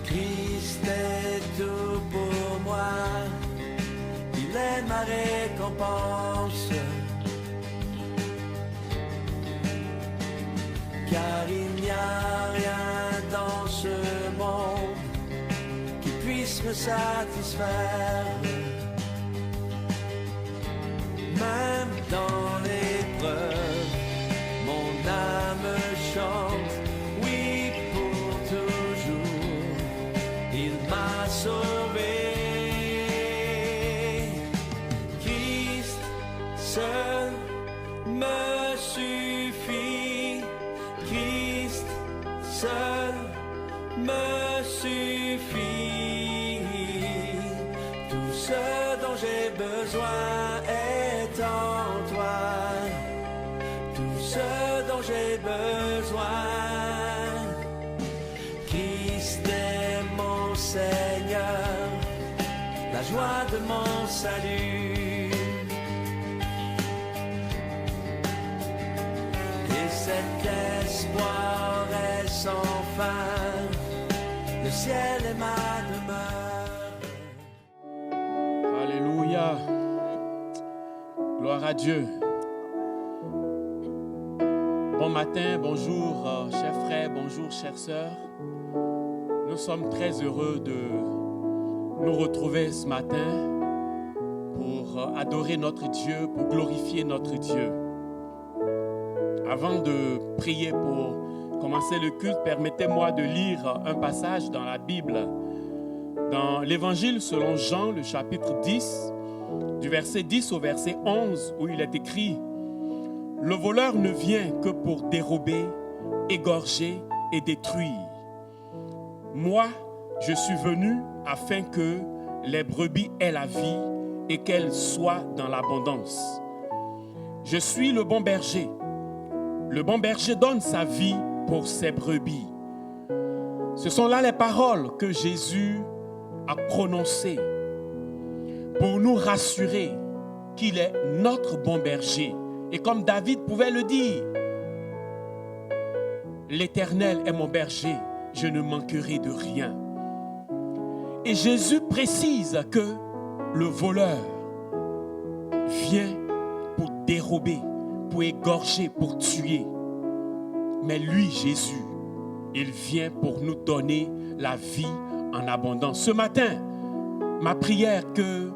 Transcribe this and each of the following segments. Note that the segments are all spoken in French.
Christ est tout pour moi, il est ma récompense, car il n'y a rien dans ce monde qui puisse me satisfaire, même dans l'épreuve, mon âme chante, oui pour toujours, il m'a sauvé. Christ seul me suffit, Christ seul me suffit. Tout ce dont j'ai besoin est en toi, tout ce dont j'ai besoin. Christ est mon Seigneur, la joie de mon salut. Et cet espoir est sans fin, le ciel est ma demeure. Alléluia. Gloire à Dieu. Bon matin, bonjour chers frères, bonjour chères sœurs. Nous sommes très heureux de nous retrouver ce matin pour adorer notre Dieu, pour glorifier notre Dieu. Avant de prier pour commencer le culte, permettez-moi de lire un passage dans la Bible. Dans l'Évangile selon Jean, le chapitre 10, du verset 10 au verset 11, où il est écrit « Le voleur ne vient que pour dérober, égorger et détruire. Moi, je suis venu afin que les brebis aient la vie et qu'elles soient dans l'abondance. Je suis le bon berger. Le bon berger donne sa vie pour ses brebis. » Ce sont là les paroles que Jésus a prononcées pour nous rassurer qu'il est notre bon berger. Et comme David pouvait le dire, « L'Éternel est mon berger, je ne manquerai de rien. » Et Jésus précise que le voleur vient pour dérober, pour égorger, pour tuer. Mais lui, Jésus, il vient pour nous donner la vie en abondance. Ce matin, ma prière que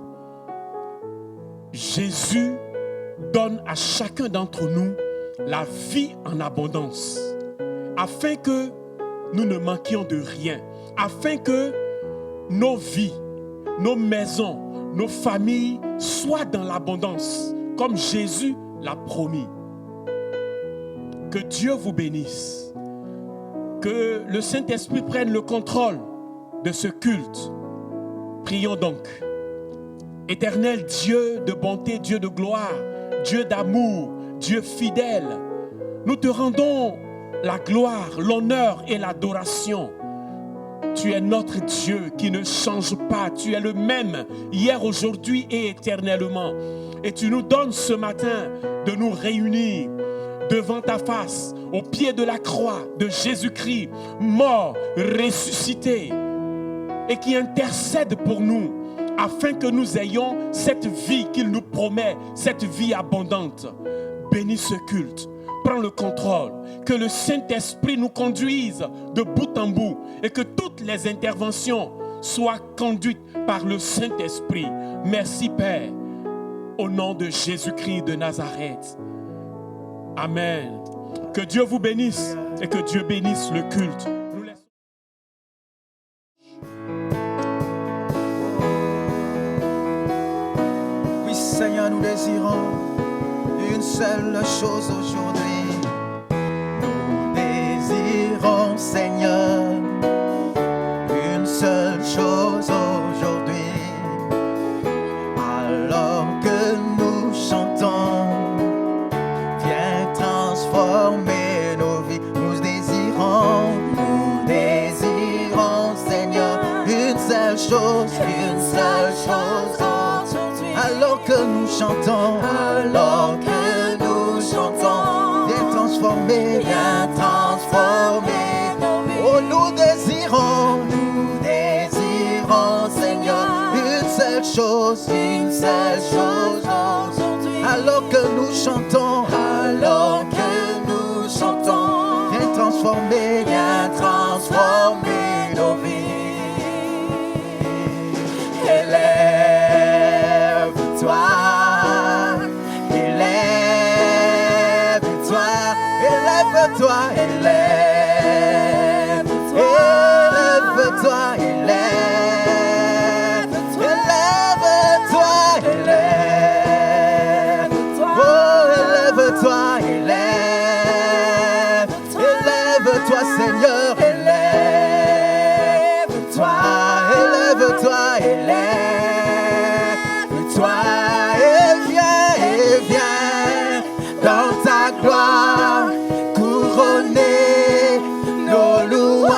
Jésus donne à chacun d'entre nous la vie en abondance, afin que nous ne manquions de rien, afin que nos vies, nos maisons, nos familles soient dans l'abondance, comme Jésus l'a promis. Que Dieu vous bénisse, que le Saint-Esprit prenne le contrôle de ce culte. Prions donc. Éternel Dieu de bonté, Dieu de gloire, Dieu d'amour, Dieu fidèle, nous te rendons la gloire, l'honneur et l'adoration. Tu es notre Dieu qui ne change pas. Tu es le même hier, aujourd'hui et éternellement. Et tu nous donnes ce matin de nous réunir devant ta face, au pied de la croix de Jésus-Christ, mort, ressuscité, et qui intercède pour nous, afin que nous ayons cette vie qu'il nous promet, cette vie abondante. Bénis ce culte, prends le contrôle, que le Saint-Esprit nous conduise de bout en bout, et que toutes les interventions soient conduites par le Saint-Esprit. Merci Père, au nom de Jésus-Christ de Nazareth. Amen. Que Dieu vous bénisse et que Dieu bénisse le culte. Oui Seigneur, nous désirons une seule chose aujourd'hui. Nous désirons Seigneur une seule chose aujourd'hui. À Alors que nous chantons, viens transformer nos vies. Nous désirons, Seigneur, une seule chose aujourd'hui. Alors que nous chantons, viens transformer nos vies. Oh, nous désirons, Seigneur, une seule chose aujourd'hui. Alors que nous chantons, viens transformer nos vies. Élève-toi, élève-toi, élève-toi, élève-toi, élève-toi, élève-toi, oh, élève-toi, élève-toi, Seigneur, élève-toi, élève-toi, élève-toi, et viens dans ta gloire couronner nos louanges.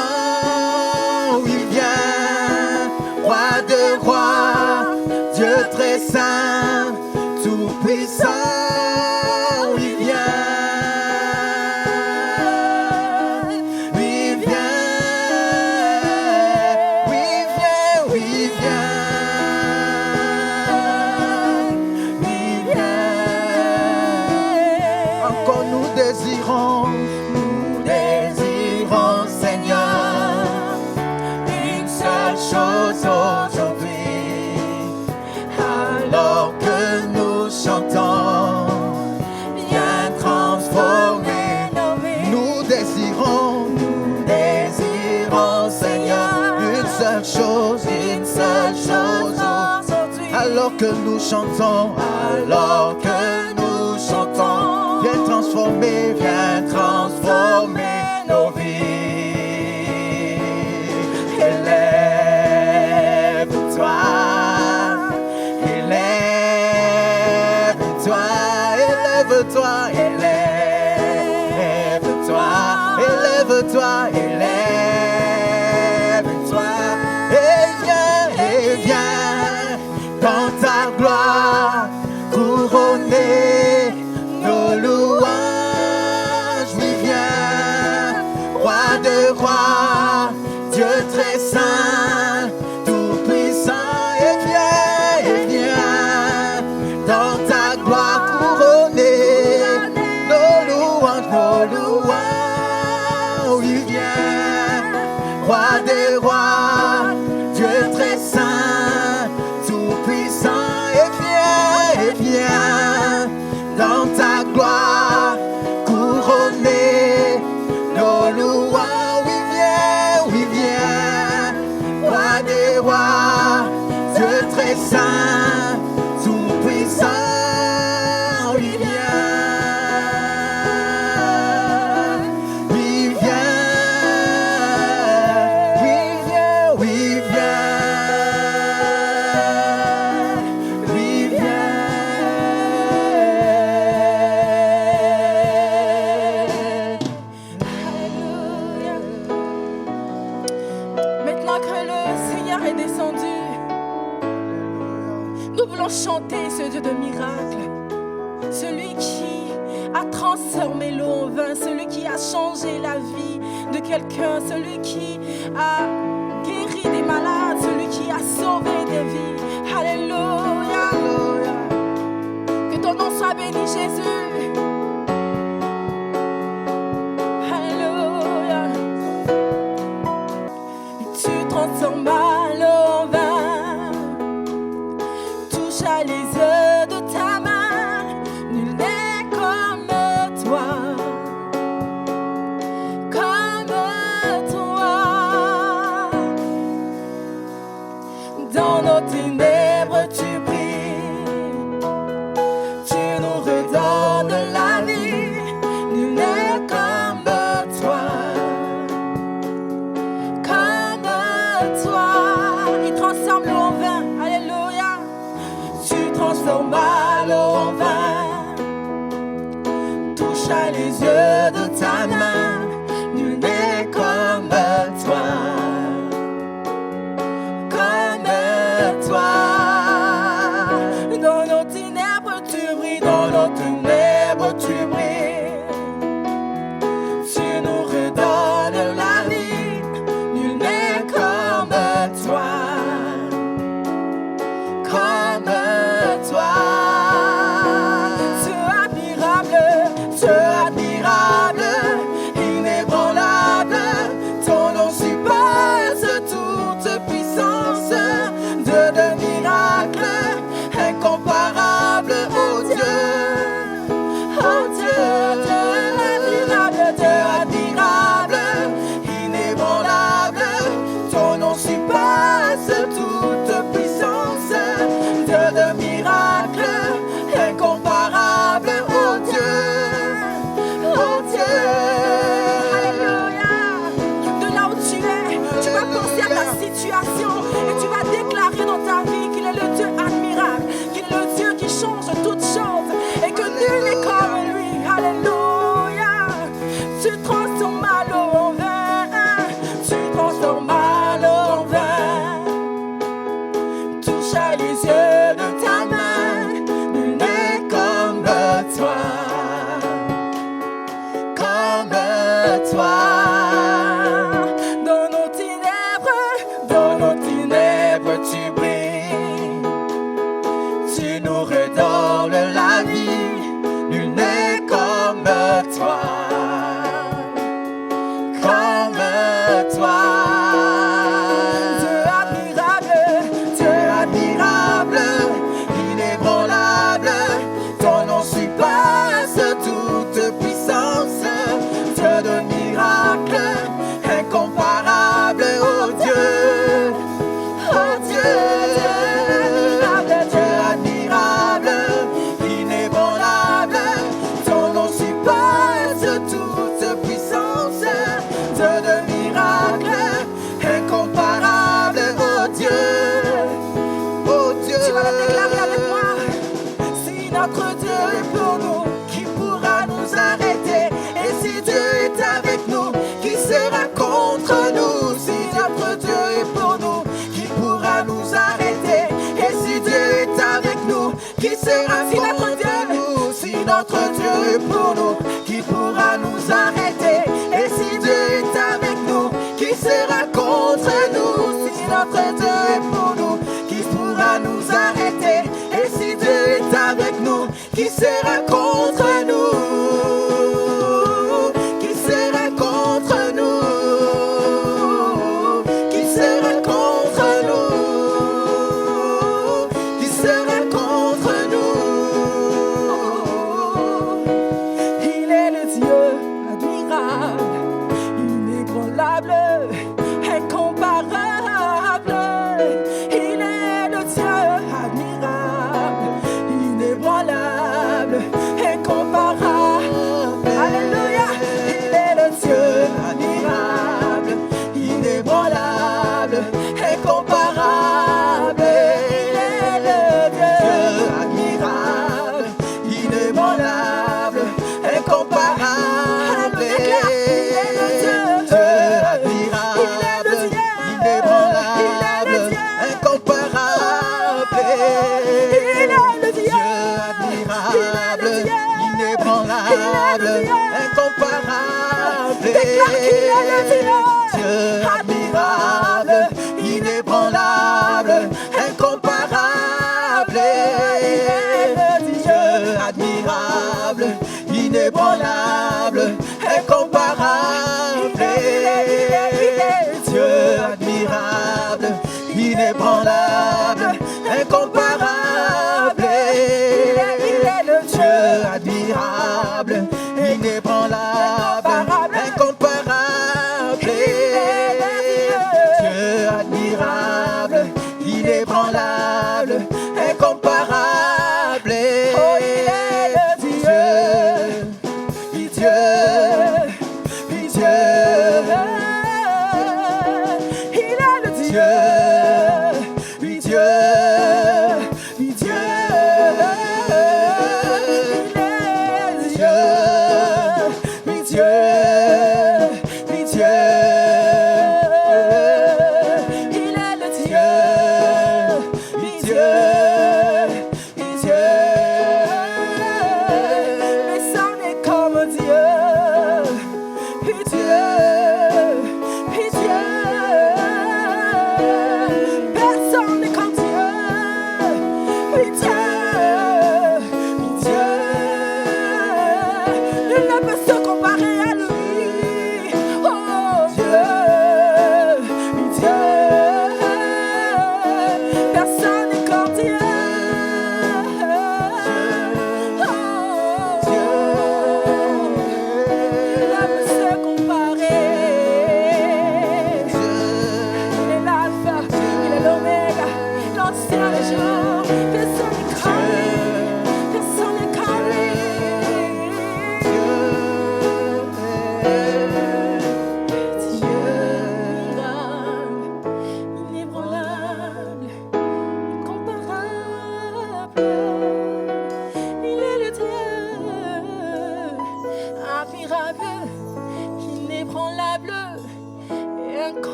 Oui, viens, roi de rois, Dieu très saint, tout puissant. Oui, viens, oui, viens, oui, viens, oui, viens, oui, viens. Encore nous désirons, Seigneur, une seule chose aujourd'hui. Alors que nous chantons, viens transformer nos vies. Nous désirons, Seigneur, une seule chose aujourd'hui. Alors que nous chantons, viens transformer nos vies. Élève-toi, élève-toi, élève-toi, élève-toi, élève-toi, élève-toi, et viens dans ta gloire couronner nos louanges. Oui, viens, roi de rois, Dieu très saint, tout puissant, et viens dans ta gloire couronner nos louanges. Oui, viens, roi des rois, Dieu très saint, tout puissant, et viens dans ta gloire couronner nos louanges. Oui, viens, roi des rois, Dieu très saint, tout puissant. Oui, viens, oui, viens, oui, viens, oui, viens, oui, viens. Alléluia. Maintenant que le Seigneur est descendu, nous voulons chanter ce Dieu de miracles, celui qui a transformé l'eau en vin, celui qui a changé la vie de quelqu'un, celui qui a guéri des malades, celui qui a sauvé des vies. Alléluia. Que ton nom soit béni, Jésus. Alléluia. Tu transformas l'eau en vin, touche à les œufs de ta main, nul n'est comme toi, Dans nos ténèbres tu brilles, tu nous redonnes la vie, nul n'est comme toi, il transforme l'eau en vin, alléluia. Tu transformes mal en vin. Touche à les yeux de ta main, nul n'est comme toi. Comme toi. Dans nos ténèbres tu brilles, dans nos ténèbres tu brilles. Tu nous redonnes la vie, nul n'est comme toi. Comme toi. Tu es admirable, inébranlable. Ton nom surpasse toute puissance. Dieu de miracles, incomparable, oh Dieu. Oh Dieu, Dieu admirable, inébranlable. Ton nom surpasse toute puissance. Dieu de miracles, incomparable, oh Dieu. Oh Dieu. Alléluia. De là où tu es, tu vas penser à ta situation et tu vas déclarer dans ta vie qu'il est le Dieu admirable, qu'il est le Dieu qui change toutes choses et que nul n'est comme lui. Alléluia. Tu transformes mal en vin, tu transformes mal en vin. Touche à les yeux de ta main, nul n'est comme toi. Comme toi. Dans nos ténèbres tu brilles. Tu nous redonnes la vie, nul n'est comme toi. Comme toi. Dieu admirable, inébranlable. Ton nom surpasse toute puissance. Dieu de miracles, incomparable, oh Dieu. Oh Dieu, Dieu admirable, inébranlable. Ton nom surpasse toute puissance. Dieu de miracles, incomparable, oh Dieu. Oh Dieu. Tu vas le déclarer avec moi. Si notre Dieu est pour nous, qui pourra nous arrêter? Et si Dieu est avec nous, qui sera contre nous? Si notre Dieu est pour nous, qui pourra nous arrêter? Et si Dieu est avec nous, qui sera contre nous? Si notre Dieu est pour nous, qui pourra nous arrêter? Et si Dieu est avec nous, qui sera contre nous? Si notre Dieu est pour nous, qui pourra nous arrêter? Et si Dieu est avec nous, qui sera contre nous? Qui sera contre nous? Qui sera contre nous? Qui sera contre nous? Il est le Dieu admirable, inébranlable, incomparable. Il est le Dieu admirable, inébranlable, incomparable. Alléluia. Il est le Dieu admirable, inébranlable, incomparable. Il est le Dieu admirable, inébranlable, incomparable. Il est le Dieu admirable, inébranlable, incomparable. Il est le Dieu admirable, inébranlable, incomparable. Déclare qu'il est le Dieu admirable, inébranlable, incomparable. Dieu admirable, inébranlable, incomparable. Dieu admirable, inébranlable, incomparable. Il est le Dieu admirable, inébranlable, incomparable.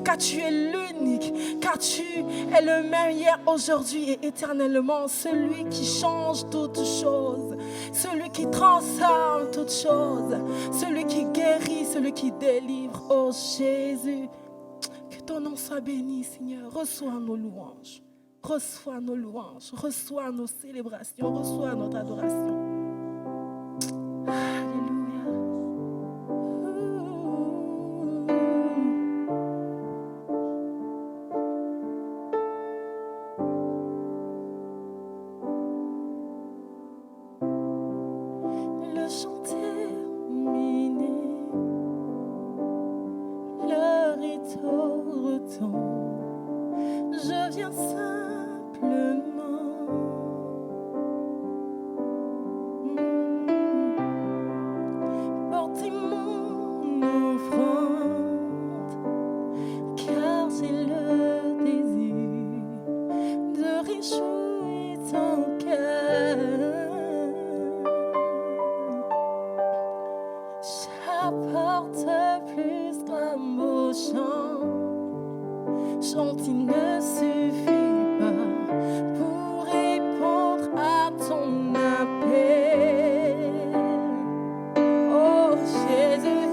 Car tu es l'unique, car tu es le même hier, aujourd'hui et éternellement, celui qui change toutes choses, celui qui transforme toutes choses, celui qui guérit, celui qui délivre. Oh Jésus, que ton nom soit béni, Seigneur. Reçois nos louanges, reçois nos louanges, reçois nos célébrations, reçois notre adoration. Je viens simplement porter mon offrande, car j'ai le désir de réjouir ton cœur. J'apporte plus qu'un beau chant. Chanter ne suffit pas pour répondre à ton appel. Oh Jésus,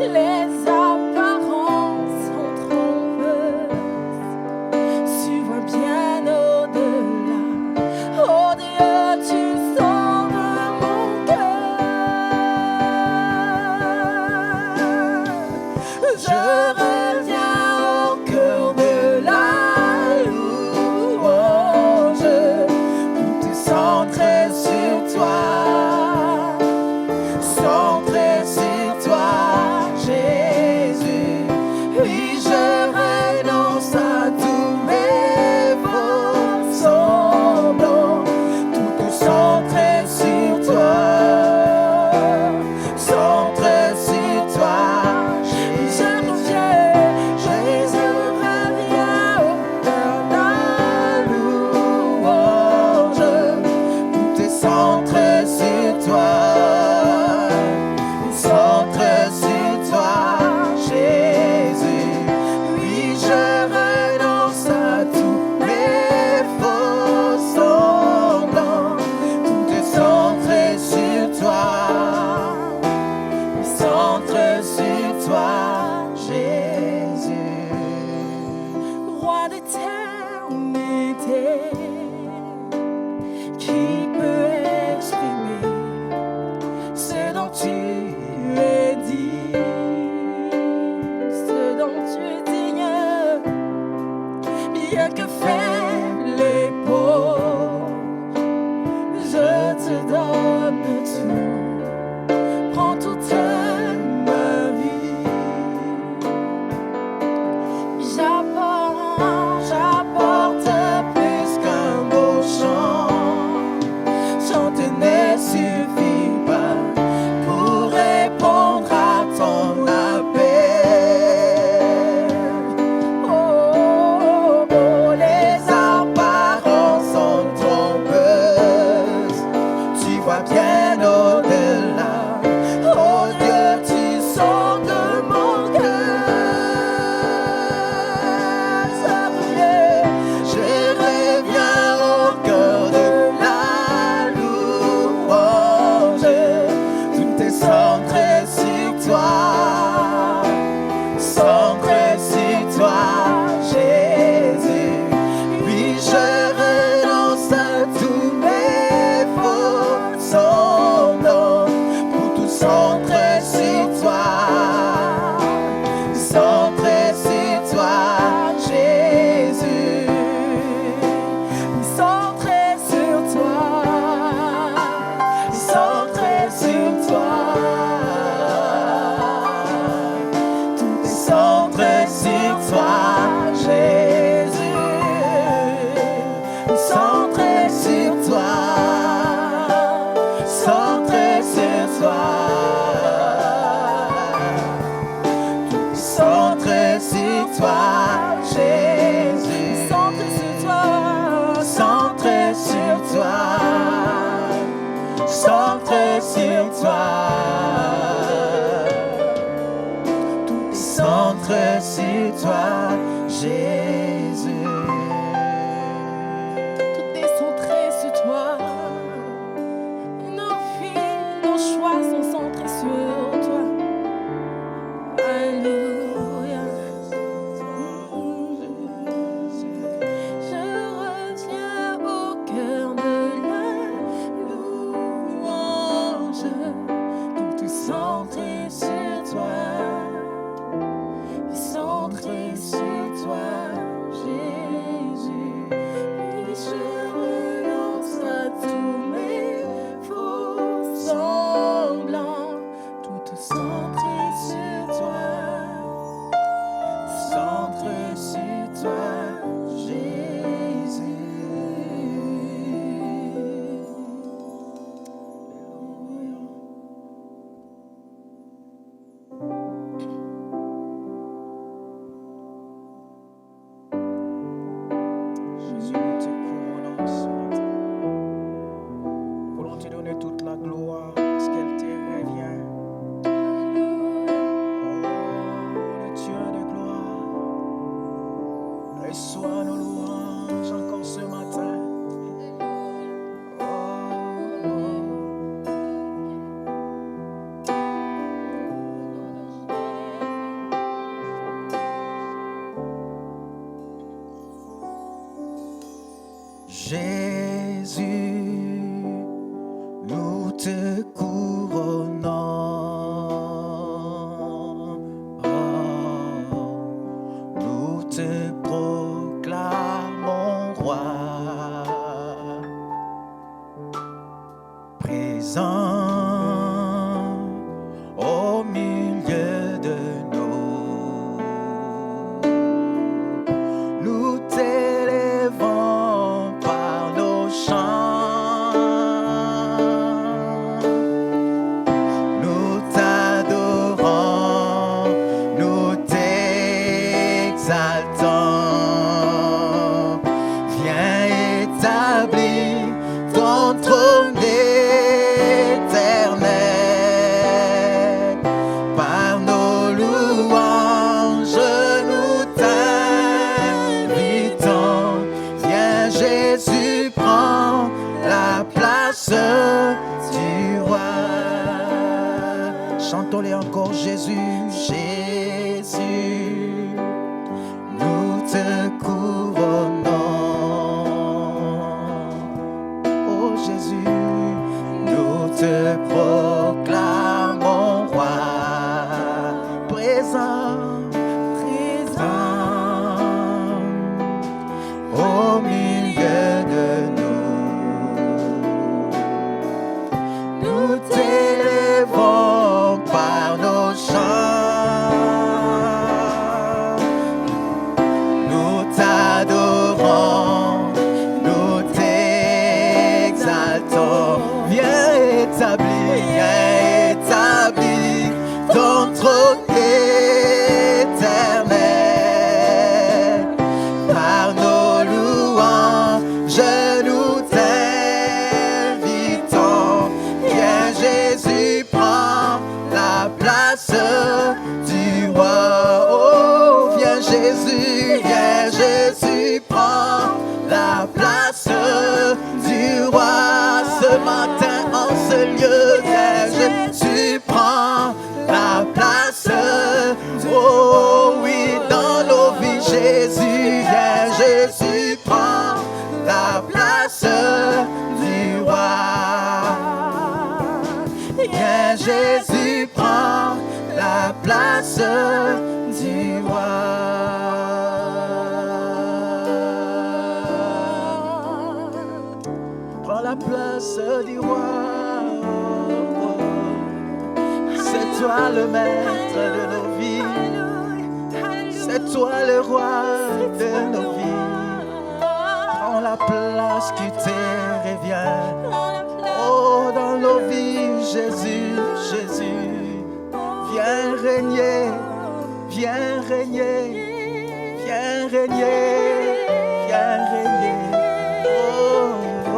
les apparences sont trompeuses. Tu vois bien au-delà. Oh Dieu, tu sors de mon cœur. Je reviens au cœur de la louange, tout est centré sur toi, centré sur toi, Jésus. Oui, je renonce à tous mes faux semblants, tout est centré sur toi, centré sur toi. Prends toute ma vie. toi. Tout est centré sur toi, Jésus. Tout est centré sur toi. Nos vies, nos choix sont centrés sur toi. Alléluia. Je reviens au cœur de la louange. Tout est centré sur toi. Centré sur toi, Jésus. Et je renonce à tous mes faux semblants. Tout centré sur toi. Centré sur toi, Jésus. Jésus, nous te couronnons ce matin. Nous voulons te donner toute la gloire parce qu'elle te revient. Oh, le Dieu de gloire, reçois nos louanges encore ce matin. Jésus, nous te couronnons. Nous te proclamons roi. Présent au milieu de nous. Nous t'élèvons par nos chants. Nous t'adorons, nous t'exaltons. Viens établir ton trône éternel. Par nos louanges, nous t'invitons. Viens Jésus, prends la place du roi. Chantons-les encore, Jésus, Jésus, nous te couronnons. Oh Jésus, nous te proclamons roi. Présent, présent au milieu de nous. Nous t'élèvons par nos chants. Nous t'adorons, nous t'exaltons. Viens établir ton trône éternel. Par nos louanges, nous t'invitons. Viens Jésus, prends la place du roi. Oh, viens Jésus, prends la place du roi. Ce matin en ce lieu, viens Jésus, prends la place. Oh oui, dans nos vies, Jésus, viens Jésus, prends la place du roi. Viens Jésus, prends la place du roi. Prends la place du roi. C'est toi le maître de nos vies. C'est toi le roi de nos vies. Prends la place qui te revient. Oh, dans nos vies, Jésus, Jésus. Viens régner, viens régner, viens régner, viens régner. Oh, oh.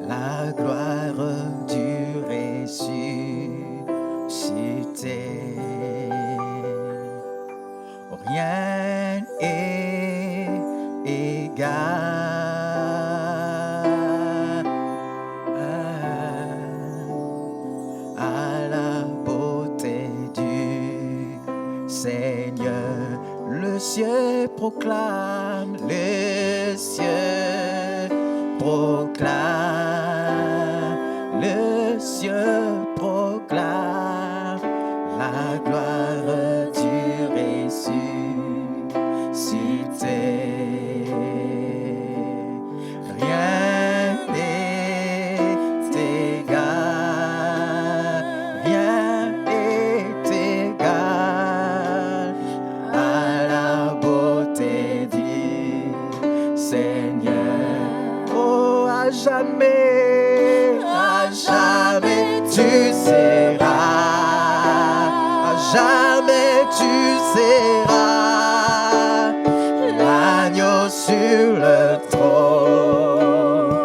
la gloire du ressuscité. Rien n'est égal à la beauté du Seigneur. Le ciel proclame, le ciel proclame, le ciel proclame la gloire du ressuscité. Rien n'est égal, rien n'est égal à la beauté du Seigneur. Oh, à jamais tu seras, à jamais tu seras l'agneau sur le trône,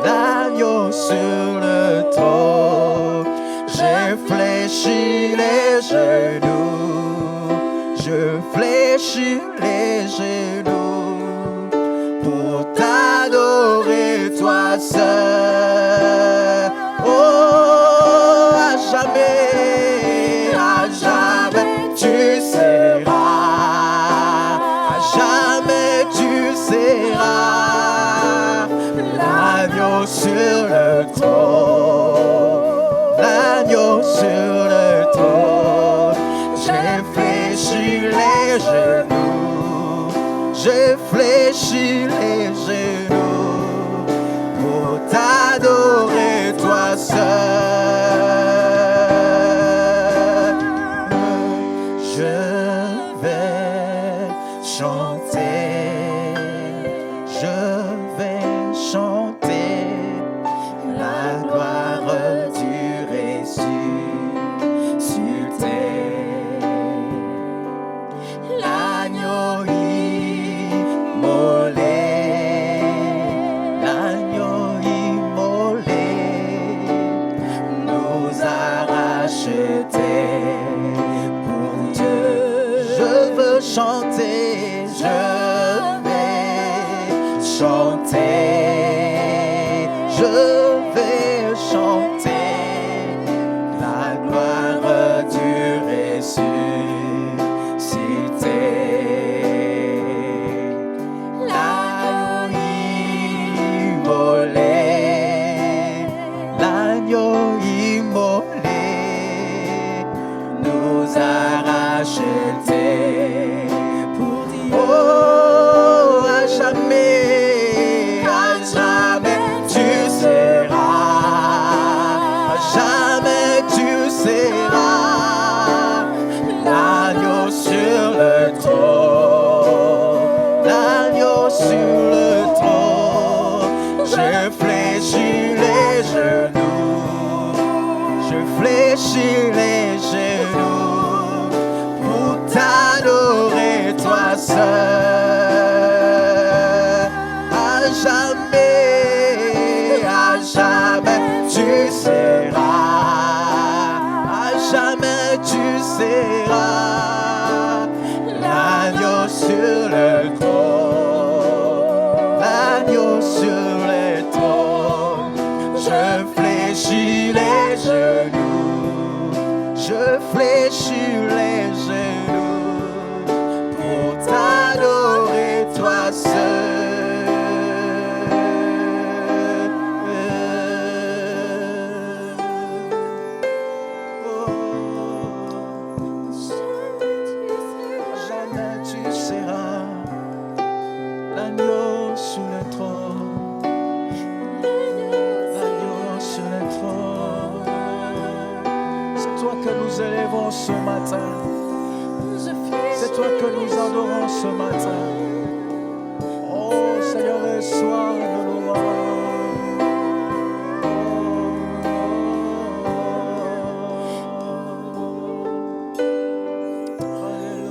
l'agneau sur le trône. J'ai fléchi les genoux, je fléchis les genoux pour t'adorer toi seul. Oh, à jamais tu seras, à jamais tu seras l'agneau sur le trône, l'agneau sur le trône. J'ai fléchi les genoux, j'ai fléchi les genoux pour t'adorer toi seul. Je vais chanter, je vais chanter la gloire du ressuscité. L'agneau immolé, l'agneau immolé nous a rachetés pour Dieu. Je veux chanter, je vais chanter, je vais chanter la gloire du ressuscité. L'agneau immolé, l'agneau immolé nous a rachetés pour Dieu. Oh, à jamais tu seras, à jamais tu seras l'agneau sur le trône, l'agneau sur le trône. Je fléchis les genoux, je fléchis les genoux pour t'adorer toi seul. À jamais tu seras, à jamais tu seras l'agneau sur le trône, l'agneau sur le trône. Je fléchis les genoux, je fléchis les genoux pour t'adorer toi seul. Jamais tu seras l'agneau sur le trône, l'agneau sur le trône. C'est toi que nous élevons ce matin, c'est toi que nous adorons ce matin. Oh Seigneur, reçois le louange. Alléluia.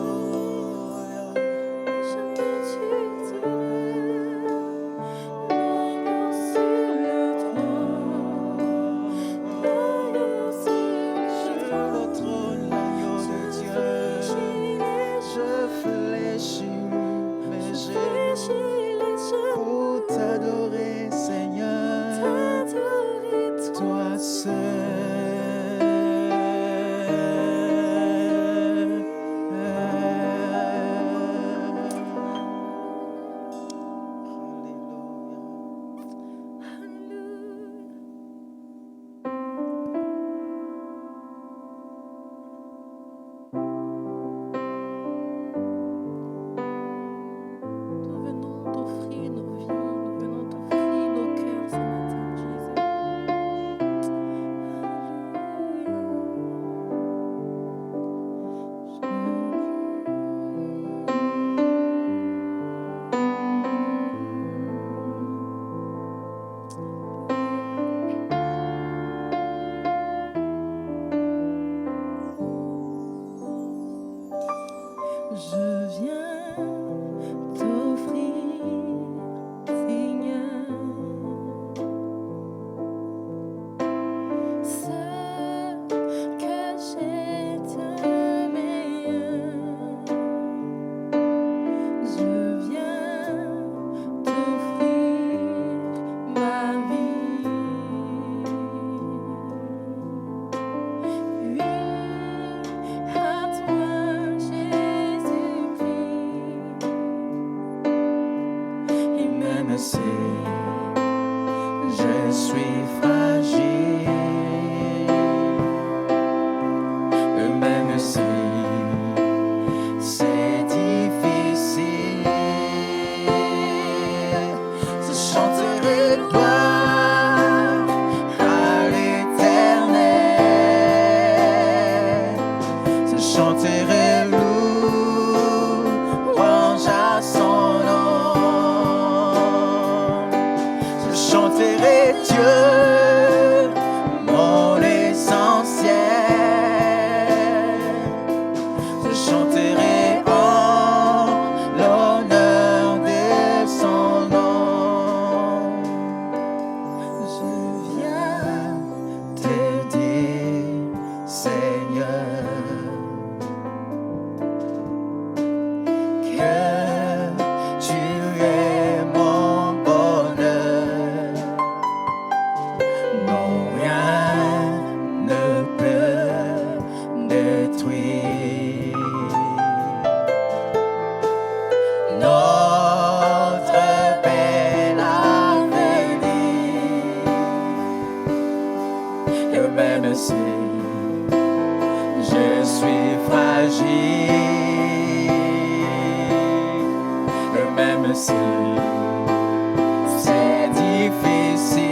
même si je suis fragile, même si c'est difficile, je chanterai gloire à l'Éternel, je chanterai louange à son nom, je chanterai Dieu, mon essentiel, je chanterai en l'honneur de son nom. Je viens te dire, Seigneur, que tu es mon bonheur. Non, rien ne peut détruire notre bel avenir. Et même si je suis fragile, et même si c'est difficile,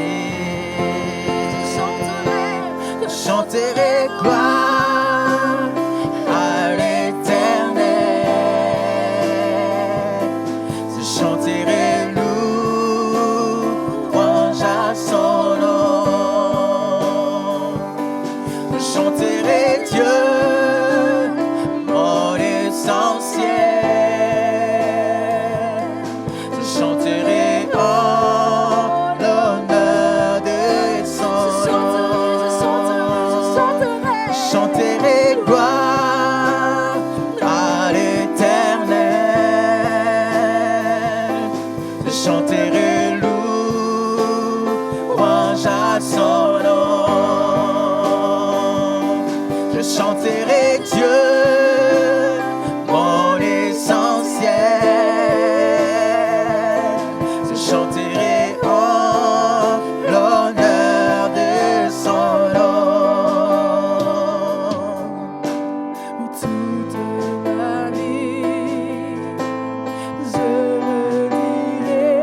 je chanterai gloire à l'Éternel, je chanterai louange à son nom, je chanterai Dieu, mon essentiel, je chanterai en l'honneur de son nom, je chanterai gloire à l'Éternel, je chanterai louange à son nom, je chanterai Dieu, mon essentiel, je chanterai en l'honneur de son nom. Toute ma vie, je me dirai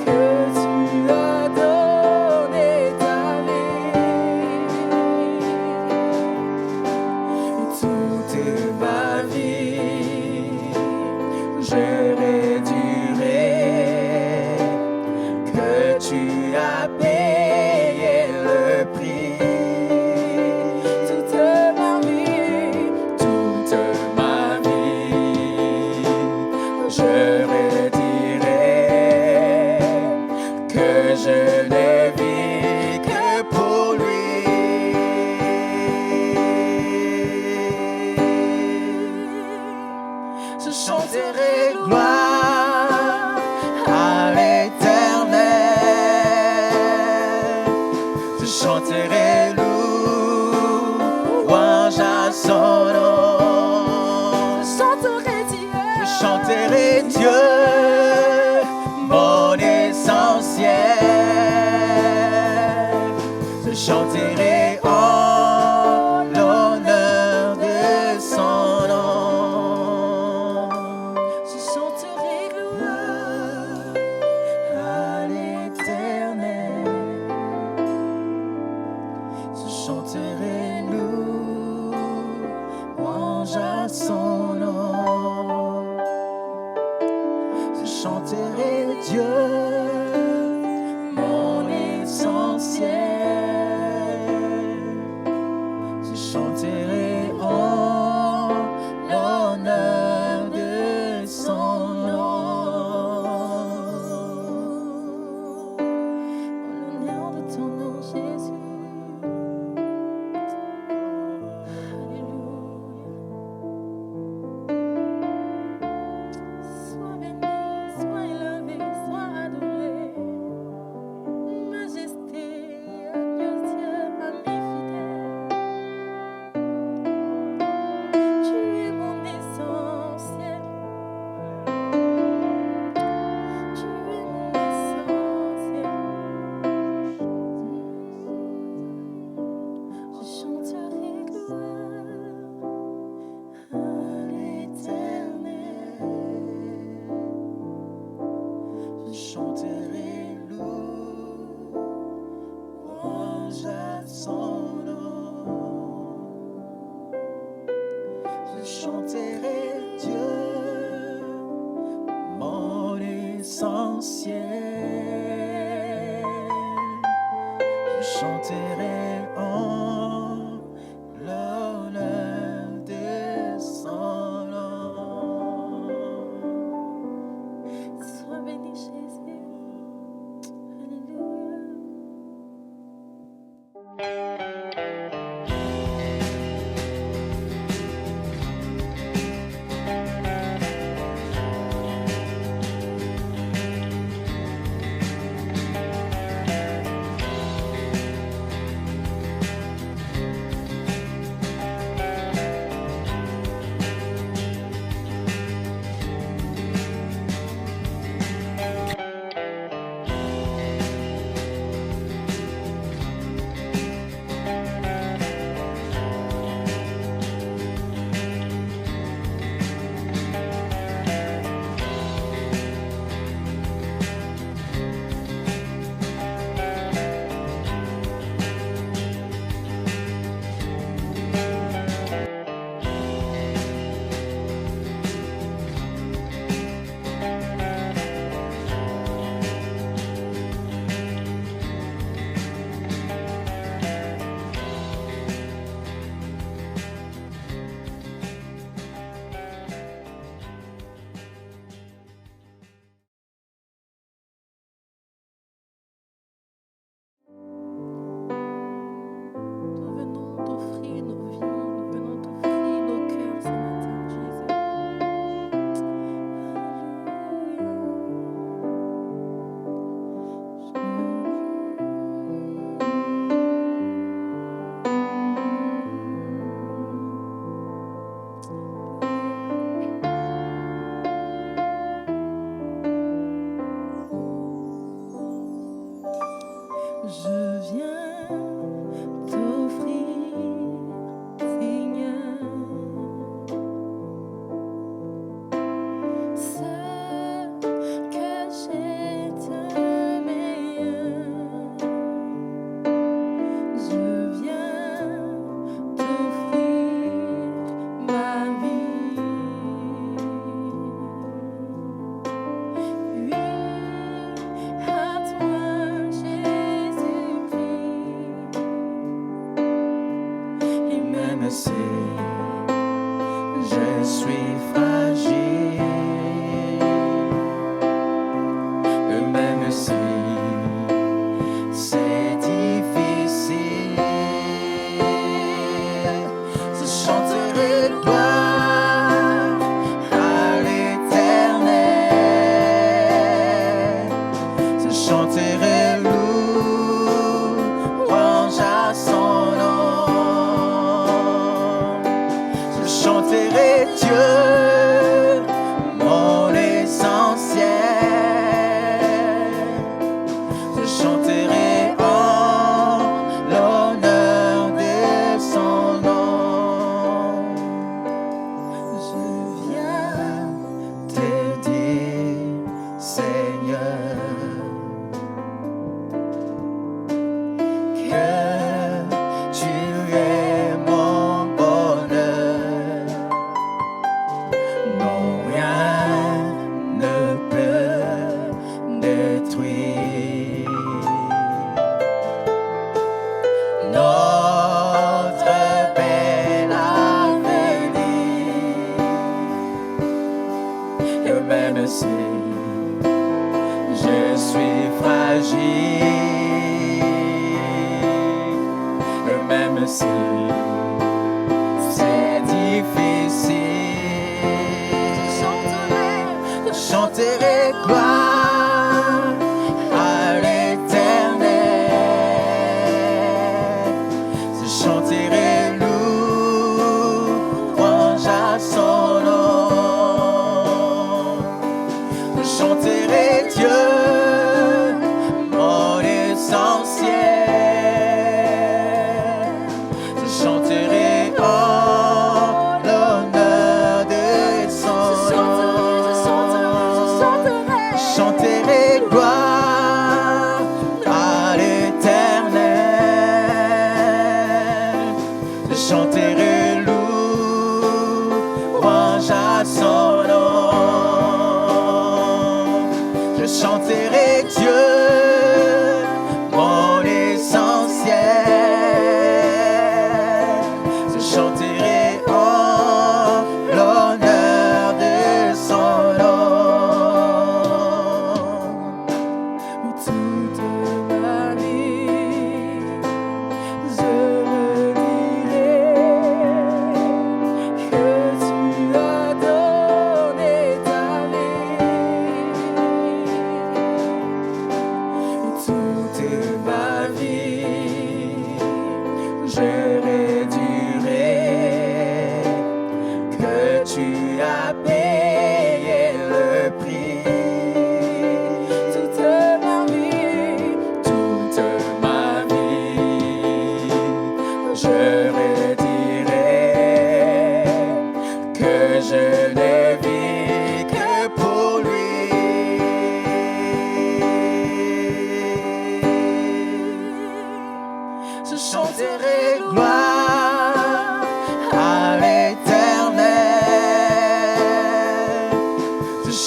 que tu as donné ta vie. Toute ma vie, je réduirai que tu as payé le prix. Toute ma vie, je redirai que je ne vis que pour lui. Je chanterai gloire à l'Éternel, je chanterai louange à son nom, je chanterai Dieu, mon essentiel, je chanterai en l'honneur de son nom, je chanterai gloire à l'Éternel, je chanterai louange à son nom. l'essentiel. Je chanterai en l'honneur de son nom. Sois béni, Jésus. Alléluia. Nous venons t'offrir nos vies, nous venons t'offrir nos cœurs ce matin, Jésus. Je viens t'offrir, Seigneur, ce que j'ai de meilleur. Je viens t'offrir ma vie. Oui, à toi, Jésus-Christ. Et même si je suis fragile, et même si c'est difficile, je chanterai gloire à l'Éternel. Je chanterai louange à son nom. Je chanterai Dieu, mon essentiel. Je chanterai en l'honneur de son nom. Je viens te dire, Seigneur, que tu es mon bonheur. Non, rien ne peut détruire notre bel avenir. Et même si je suis fragile, et même si c'est difficile, je chanterai gloire à l'Éternel. Je chanterai louange à son nom. Je chanterai Dieu, mon essentiel. Je chanterai en l'honneur de son nom. Je chanterai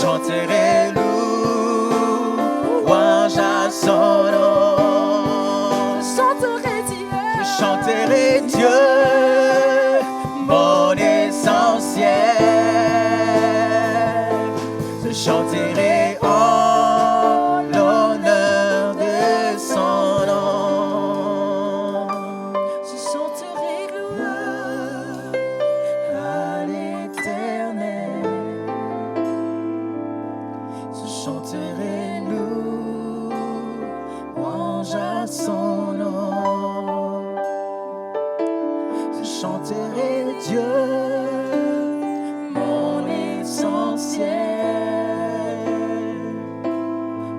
chanterai louange à son nom. Je chanterai Dieu, mon essentiel. Je chanterai en l'honneur de son nom. Je chanterai louange À l'Éternel. Je chanterai louange à son nom. Je chanterai Dieu, mon essentiel.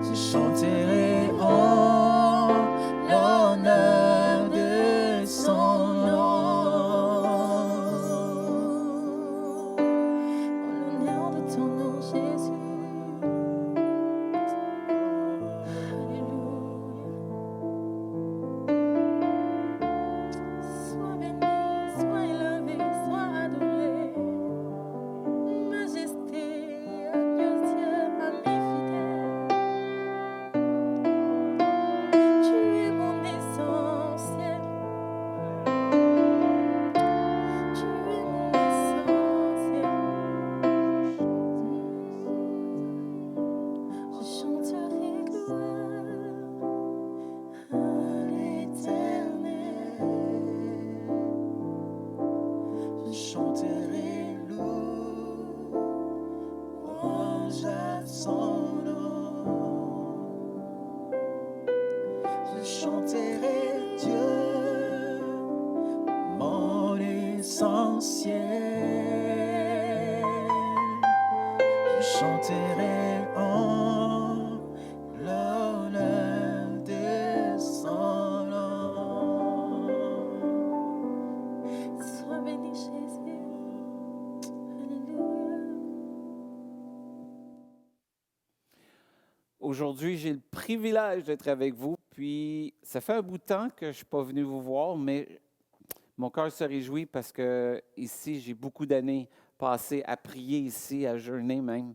Je chanterai en l'honneur de son nom. l'honneur de ton nom, Jésus. Alléluia. Sois béni, sois élevé, sois adoré. Majesté, agneau Dieu, ami fidèle. Tu es mon essentiel. Tu es mon essentiel. Je chanterai gloire à l'Éternel. Je chanterai louange à son nom. Je chanterai Dieu, mon essentiel. Je chanterai en l'honneur de son nom. Sois béni, Jésus. Alléluia. Aujourd'hui, j'ai le privilège d'être avec vous. Puis, ça fait un bout de temps que je ne suis pas venu vous voir, mais mon cœur se réjouit parce que ici, j'ai beaucoup d'années passées à prier ici, à jeûner même.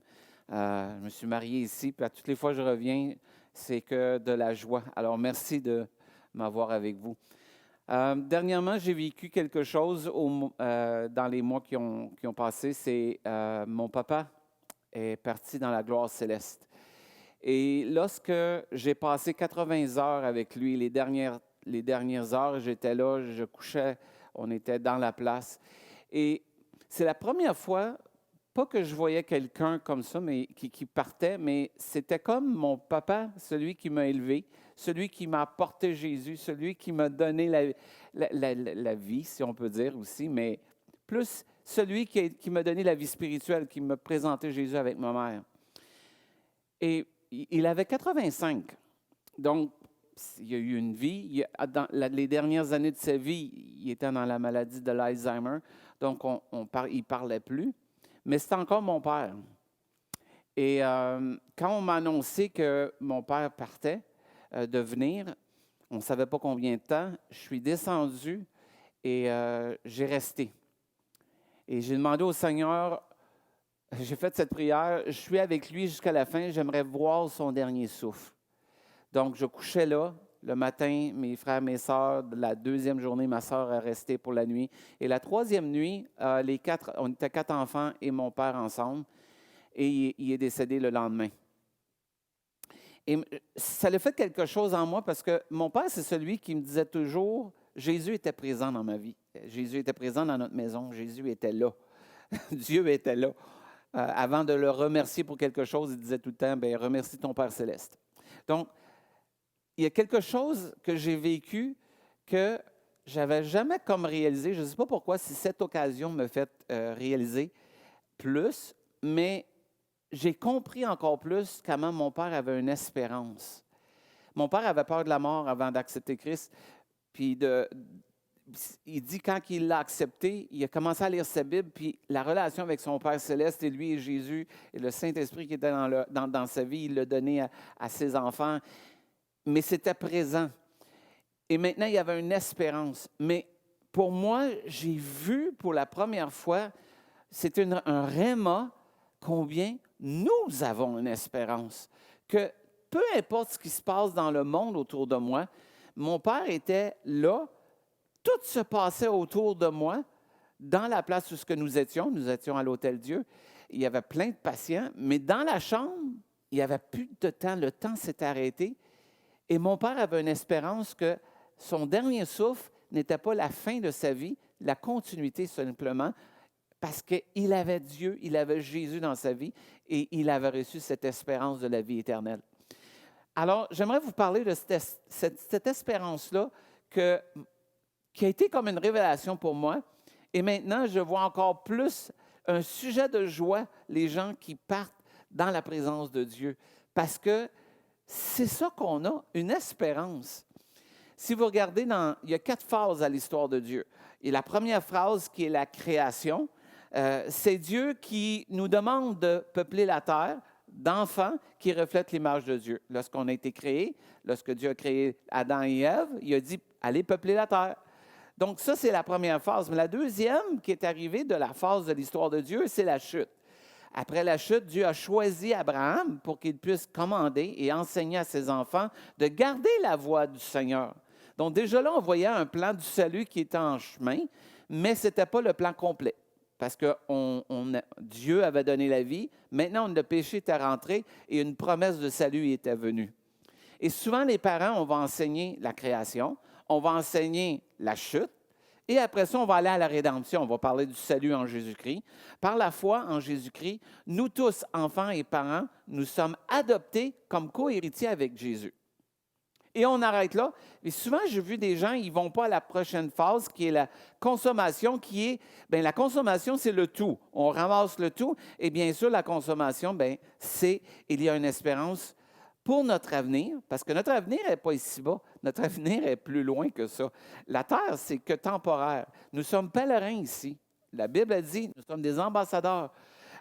Je me suis marié ici, puis à toutes les fois que je reviens, c'est que de la joie. Alors, merci de m'avoir avec vous. Dernièrement, j'ai vécu quelque chose dans les mois qui ont passé. C'est mon papa est parti dans la gloire céleste. Et lorsque j'ai passé 80 heures avec lui, les dernières heures, j'étais là, je couchais, on était dans la place. Et c'est la première fois, pas que je voyais quelqu'un comme ça, mais qui partait, mais c'était comme mon papa, celui qui m'a élevé, celui qui m'a apporté Jésus, celui qui m'a donné la vie, si on peut dire aussi, mais plus celui qui m'a donné la vie spirituelle, qui m'a présenté Jésus avec ma mère. Et il avait 85. Donc, il y a eu une vie. Dans les dernières années de sa vie, il était dans la maladie de l'Alzheimer. Donc, il ne parlait plus. Mais c'était encore mon père. Et quand on m'a annoncé que mon père partait de venir, on ne savait pas combien de temps, je suis descendu et j'ai resté. Et j'ai demandé au Seigneur, j'ai fait cette prière, je suis avec lui jusqu'à la fin, j'aimerais voir son dernier souffle. Donc, je couchais là. Le matin, mes frères, mes sœurs, la deuxième journée, ma sœur est restée pour la nuit. Et la troisième nuit, on était 4 enfants et mon père ensemble. Et il est décédé le lendemain. Et ça a fait quelque chose en moi parce que mon père, c'est celui qui me disait toujours, Jésus était présent dans ma vie. Jésus était présent dans notre maison. Jésus était là. Dieu était là. Avant de le remercier pour quelque chose, il disait tout le temps, « Remercie ton Père céleste. » Donc, il y a quelque chose que j'ai vécu que je n'avais jamais comme réalisé. Je ne sais pas pourquoi, si cette occasion me fait réaliser plus, mais j'ai compris encore plus comment mon père avait une espérance. Mon père avait peur de la mort avant d'accepter Christ. Puis il dit quand il l'a accepté, il a commencé à lire sa Bible, puis la relation avec son Père céleste et lui et Jésus et le Saint-Esprit qui était dans sa vie, il l'a donné à ses enfants. Mais c'était présent. Et maintenant, il y avait une espérance. Mais pour moi, j'ai vu pour la première fois, c'était un réma combien nous avons une espérance. Que peu importe ce qui se passe dans le monde autour de moi, mon Père était là, tout se passait autour de moi, dans la place où nous étions à l'Hôtel Dieu. Il y avait plein de patients, mais dans la chambre, il n'y avait plus de temps, le temps s'était arrêté. Et mon Père avait une espérance que son dernier souffle n'était pas la fin de sa vie, la continuité simplement, parce qu'il avait Dieu, il avait Jésus dans sa vie et il avait reçu cette espérance de la vie éternelle. Alors, j'aimerais vous parler de cette espérance-là qui a été comme une révélation pour moi. Et maintenant, je vois encore plus un sujet de joie, les gens qui partent dans la présence de Dieu, parce que c'est ça qu'on a, une espérance. Si vous regardez, il y a 4 phases à l'histoire de Dieu. Et la première phase, qui est la création, c'est Dieu qui nous demande de peupler la terre d'enfants qui reflètent l'image de Dieu. Lorsqu'on a été créé, lorsque Dieu a créé Adam et Ève, il a dit « Allez peupler la terre ». Donc ça, c'est la première phase. Mais la deuxième qui est arrivée de la phase de l'histoire de Dieu, c'est la chute. Après la chute, Dieu a choisi Abraham pour qu'il puisse commander et enseigner à ses enfants de garder la voie du Seigneur. Donc déjà là, on voyait un plan du salut qui était en chemin, mais ce n'était pas le plan complet. Parce que Dieu avait donné la vie, maintenant le péché était rentré et une promesse de salut était venue. Et souvent, les parents, on va enseigner la création, on va enseigner la chute, et après ça, on va aller à la rédemption. On va parler du salut en Jésus-Christ. Par la foi en Jésus-Christ, nous tous, enfants et parents, nous sommes adoptés comme co-héritiers avec Jésus. Et on arrête là. Et souvent, j'ai vu des gens, ils ne vont pas à la prochaine phase, qui est la consommation, la consommation, c'est le tout. On ramasse le tout. Et bien sûr, la consommation, il y a une espérance pour notre avenir, parce que notre avenir n'est pas ici-bas. Notre avenir est plus loin que ça. La terre, c'est que temporaire. Nous sommes pèlerins ici. La Bible a dit, nous sommes des ambassadeurs.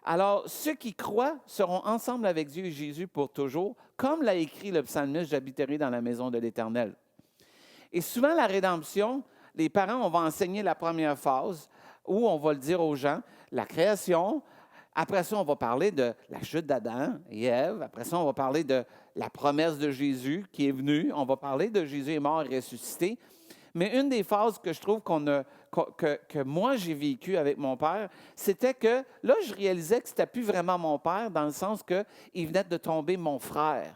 Alors, ceux qui croient seront ensemble avec Dieu et Jésus pour toujours, comme l'a écrit le psalmiste, « J'habiterai dans la maison de l'Éternel ». Et souvent, la rédemption, les parents, on va enseigner la première phase, où on va le dire aux gens, la création. Après ça, on va parler de la chute d'Adam et Ève. Après ça, on va parler de la promesse de Jésus qui est venu. On va parler de Jésus est mort et ressuscité. Mais une des phases que je trouve que moi, j'ai vécu avec mon père, c'était que là, je réalisais que ce n'était plus vraiment mon père, dans le sens qu'il venait de tomber mon frère.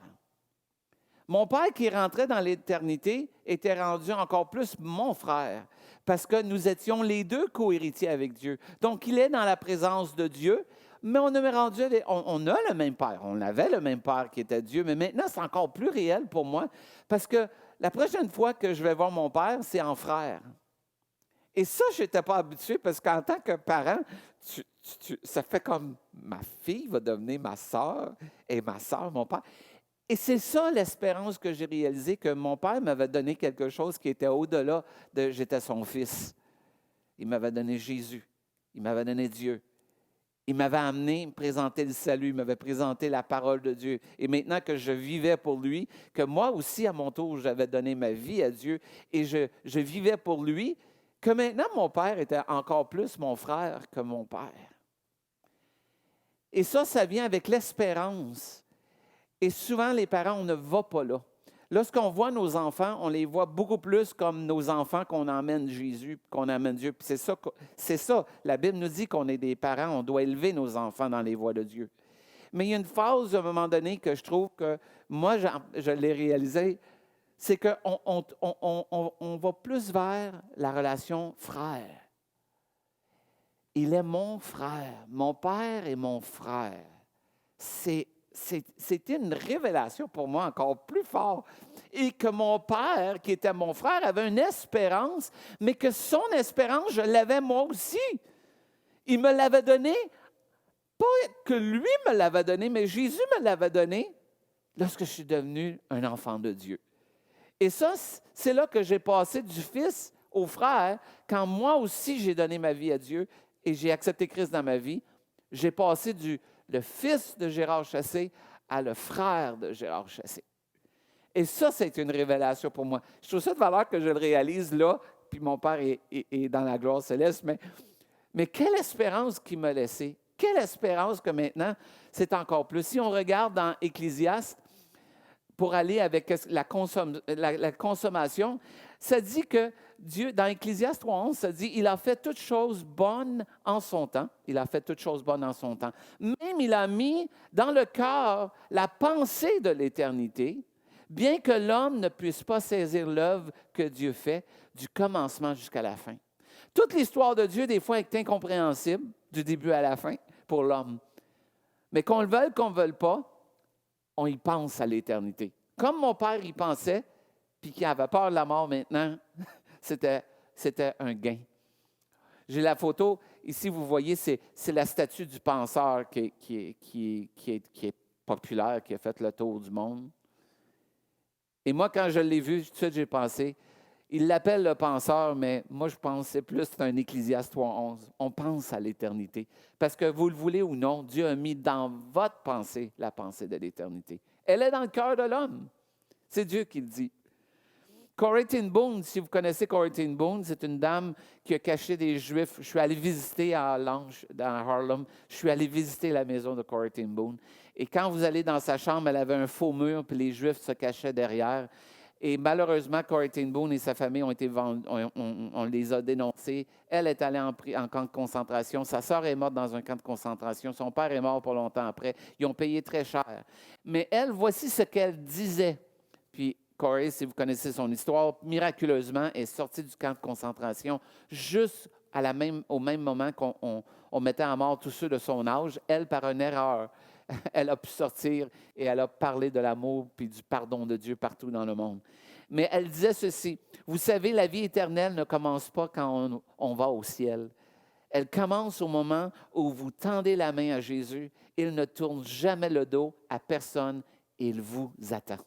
Mon père qui rentrait dans l'éternité était rendu encore plus mon frère, parce que nous étions les deux co-héritiers avec Dieu. Donc, il est dans la présence de Dieu, mais on a le même père. On avait le même père qui était Dieu, mais maintenant, c'est encore plus réel pour moi, parce que la prochaine fois que je vais voir mon père, c'est en frère. Et ça, je n'étais pas habitué parce qu'en tant que parent, ça fait comme ma fille va devenir ma sœur et ma sœur, mon père. Et c'est ça l'espérance que j'ai réalisée, que mon père m'avait donné quelque chose qui était au-delà de j'étais son fils. Il m'avait donné Jésus. Il m'avait donné Dieu. Il m'avait amené me présenter le salut, il m'avait présenté la parole de Dieu. Et maintenant que je vivais pour lui, que moi aussi, à mon tour, j'avais donné ma vie à Dieu et je vivais pour lui, que maintenant, mon père était encore plus mon frère que mon père. Et ça vient avec l'espérance. Et souvent, les parents, on ne va pas là. Lorsqu'on voit nos enfants, on les voit beaucoup plus comme nos enfants qu'on emmène Jésus, qu'on emmène Dieu. Puis c'est ça, la Bible nous dit qu'on est des parents, on doit élever nos enfants dans les voies de Dieu. Mais il y a une phase, à un moment donné, que je trouve que moi, je l'ai réalisé, c'est qu'on va plus vers la relation frère. Il est mon frère. Mon père est mon frère. C'était une révélation pour moi encore plus forte. Et que mon père, qui était mon frère, avait une espérance, mais que son espérance, je l'avais moi aussi. Il me l'avait donné, pas que lui me l'avait donné, mais Jésus me l'avait donné lorsque je suis devenu un enfant de Dieu. Et ça, c'est là que j'ai passé du fils au frère, quand moi aussi j'ai donné ma vie à Dieu et j'ai accepté Christ dans ma vie. J'ai passé le fils de Gérard Chassé à le frère de Gérard Chassé. Et ça, c'est une révélation pour moi. Je trouve ça de valeur que je le réalise là, puis mon père est dans la gloire céleste, mais quelle espérance qu'il m'a laissée. quelle espérance que maintenant, c'est encore plus. Si on regarde dans Ecclésiaste, pour aller avec la consommation, ça dit que Dieu, dans Ecclésiaste 3:11, ça dit « Il a fait toutes choses bonnes en son temps. » Il a fait toutes choses bonnes en son temps. Même il a mis dans le cœur la pensée de l'éternité, bien que l'homme ne puisse pas saisir l'œuvre que Dieu fait du commencement jusqu'à la fin. Toute l'histoire de Dieu, des fois, est incompréhensible du début à la fin pour l'homme. Mais qu'on le veuille, qu'on ne le veuille pas, on y pense à l'éternité. Comme mon père y pensait, puis qui avait peur de la mort maintenant, c'était un gain. J'ai la photo, ici vous voyez, c'est la statue du penseur qui est populaire, qui a fait le tour du monde. Et moi, quand je l'ai vu, tout de suite, j'ai pensé, il l'appelle le penseur, mais moi, je pense que c'est plus un Ecclésiaste 3:11. On pense à l'éternité. Parce que vous le voulez ou non, Dieu a mis dans votre pensée la pensée de l'éternité. Elle est dans le cœur de l'homme. C'est Dieu qui le dit. Corrie ten Boom, si vous connaissez Corrie ten Boom, c'est une dame qui a caché des Juifs. Je suis allé visiter à Lange, dans Harlem. Je suis allé visiter la maison de Corrie ten Boom. Et quand vous allez dans sa chambre, elle avait un faux mur, puis les Juifs se cachaient derrière. Et malheureusement, Corrie ten Boom et sa famille ont été vendus, on les a dénoncés. Elle est allée en camp de concentration. Sa sœur est morte dans un camp de concentration. Son père est mort pas longtemps après. Ils ont payé très cher. Mais elle, voici ce qu'elle disait. Puis Corrie, si vous connaissez son histoire, miraculeusement, est sortie du camp de concentration juste au même moment qu'on mettait à mort tous ceux de son âge. Elle, par une erreur, elle a pu sortir et elle a parlé de l'amour puis du pardon de Dieu partout dans le monde. Mais elle disait ceci, « Vous savez, la vie éternelle ne commence pas quand on va au ciel. Elle commence au moment où vous tendez la main à Jésus. Il ne tourne jamais le dos à personne. Il vous attend. »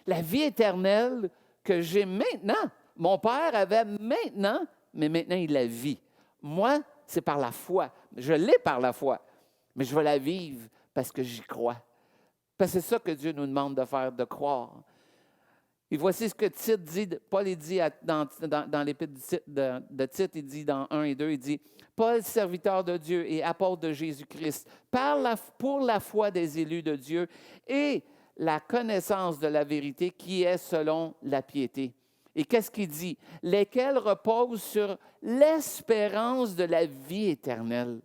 La vie éternelle que j'ai maintenant, mon père avait maintenant, mais maintenant il la vit. Moi, c'est par la foi. Je l'ai par la foi. Mais je vais la vivre parce que j'y crois. Parce que c'est ça que Dieu nous demande de faire, de croire. Et voici ce que Tite dit, Paul il dit dans l'épître de Tite, il dit dans 1 et 2, il dit « Paul, serviteur de Dieu et apôtre de Jésus-Christ, pour la foi des élus de Dieu et la connaissance de la vérité qui est selon la piété. » Et qu'est-ce qu'il dit? « Lesquels reposent sur l'espérance de la vie éternelle. »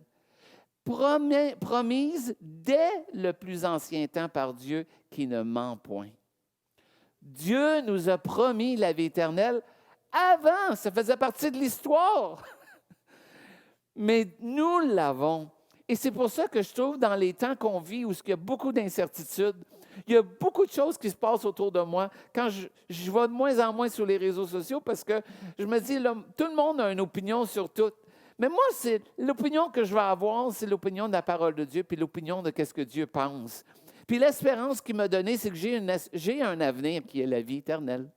Promise dès le plus ancien temps par Dieu qui ne ment point. Dieu nous a promis la vie éternelle avant, ça faisait partie de l'histoire. Mais nous l'avons. Et c'est pour ça que je trouve dans les temps qu'on vit où il y a beaucoup d'incertitudes, il y a beaucoup de choses qui se passent autour de moi. Quand je vais de moins en moins sur les réseaux sociaux parce que je me dis, là, tout le monde a une opinion sur tout. Mais moi, c'est l'opinion que je vais avoir, c'est l'opinion de la parole de Dieu, puis l'opinion de ce que Dieu pense. Puis l'espérance qu'il m'a donnée, c'est que j'ai un avenir qui est la vie éternelle.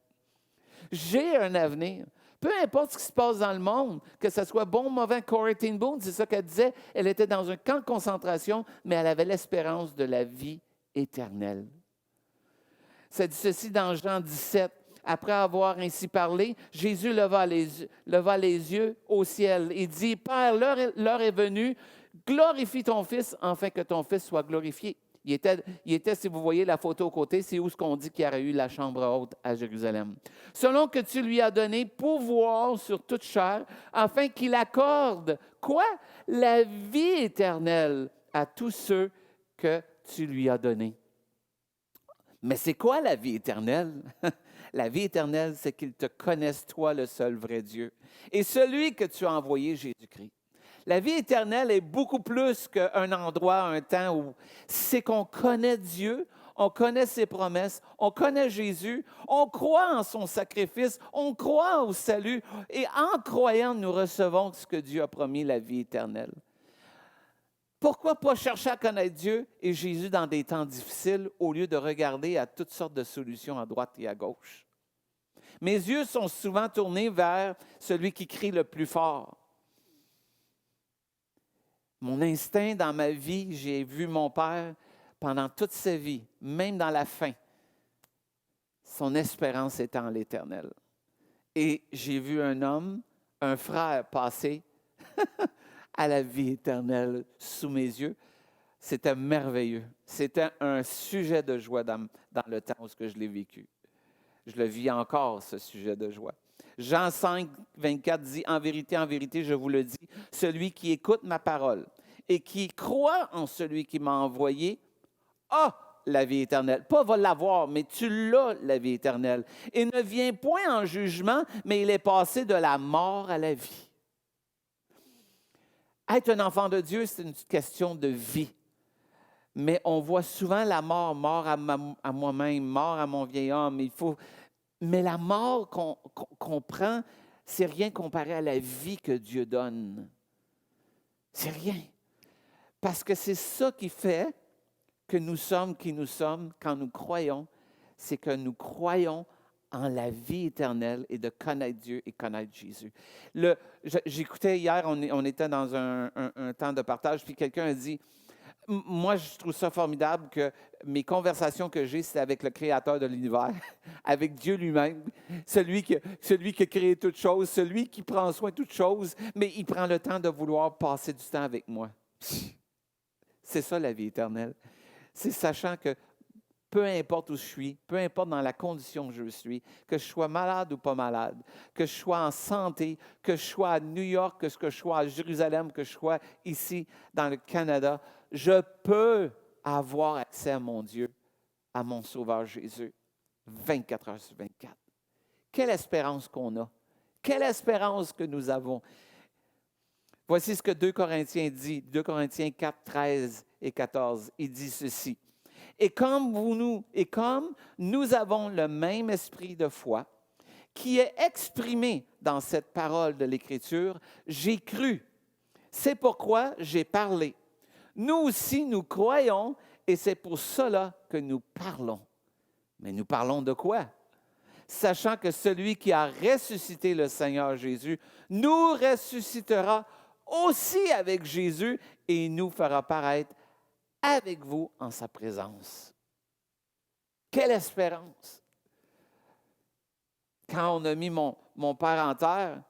J'ai un avenir. Peu importe ce qui se passe dans le monde, que ce soit bon ou mauvais, Corrie ten Boom, c'est ça qu'elle disait, elle était dans un camp de concentration, mais elle avait l'espérance de la vie éternelle. Ça dit ceci dans Jean 17. Après avoir ainsi parlé, Jésus leva les yeux au ciel et dit, « Père, l'heure est venue, glorifie ton Fils, afin que ton Fils soit glorifié. » Il était, si vous voyez la photo au côté, c'est où ce qu'on dit qu'il y aurait eu la chambre haute à Jérusalem. « Selon que tu lui as donné pouvoir sur toute chair, afin qu'il accorde, quoi? La vie éternelle à tous ceux que tu lui as donnés. » Mais c'est quoi la vie éternelle? La vie éternelle, c'est qu'ils te connaissent, toi, le seul vrai Dieu, et celui que tu as envoyé, Jésus-Christ. La vie éternelle est beaucoup plus qu'un endroit, un temps où c'est qu'on connaît Dieu, on connaît ses promesses, on connaît Jésus, on croit en son sacrifice, on croit au salut, et en croyant, nous recevons ce que Dieu a promis, la vie éternelle. Pourquoi pas chercher à connaître Dieu et Jésus dans des temps difficiles au lieu de regarder à toutes sortes de solutions à droite et à gauche? Mes yeux sont souvent tournés vers celui qui crie le plus fort. Mon instinct dans ma vie, j'ai vu mon père pendant toute sa vie, même dans la fin, son espérance étant en l'Éternel. Et j'ai vu un homme, un frère passer à la vie éternelle sous mes yeux. C'était merveilleux. C'était un sujet de joie dans le temps où je l'ai vécu. Je le vis encore, ce sujet de joie. Jean 5, 24 dit, en vérité, je vous le dis, celui qui écoute ma parole et qui croit en celui qui m'a envoyé a la vie éternelle. Pas va l'avoir, mais tu l'as, la vie éternelle. Et ne vient point en jugement, mais il est passé de la mort à la vie. Être un enfant de Dieu, c'est une question de vie. Mais on voit souvent la mort, mort à moi-même, mort à mon vieil homme. Mais la mort qu'on prend, c'est rien comparé à la vie que Dieu donne. C'est rien. Parce que c'est ça qui fait que nous sommes qui nous sommes quand nous croyons, c'est que nous croyons en la vie éternelle et de connaître Dieu et connaître Jésus. J'écoutais hier, on était dans un temps de partage, puis quelqu'un a dit, moi, je trouve ça formidable que mes conversations que j'ai, c'est avec le Créateur de l'univers, avec Dieu lui-même, celui qui a créé toutes choses, celui qui prend soin de toutes choses, mais il prend le temps de vouloir passer du temps avec moi. C'est ça la vie éternelle. C'est sachant que peu importe où je suis, peu importe dans la condition que je suis, que je sois malade ou pas malade, que je sois en santé, que je sois à New York, que je sois à Jérusalem, que je sois ici dans le Canada, je peux avoir accès à mon Dieu, à mon Sauveur Jésus, 24 heures sur 24. Quelle espérance qu'on a! Quelle espérance que nous avons! Voici ce que 2 Corinthiens dit, 2 Corinthiens 4, 13 et 14. Il dit ceci. Et comme nous avons le même esprit de foi qui est exprimé dans cette parole de l'Écriture, j'ai cru. C'est pourquoi j'ai parlé. Nous aussi, nous croyons et c'est pour cela que nous parlons. Mais nous parlons de quoi? Sachant que celui qui a ressuscité le Seigneur Jésus nous ressuscitera aussi avec Jésus et nous fera paraître avec vous en sa présence. Quelle espérance! Quand on a mis mon père en terre,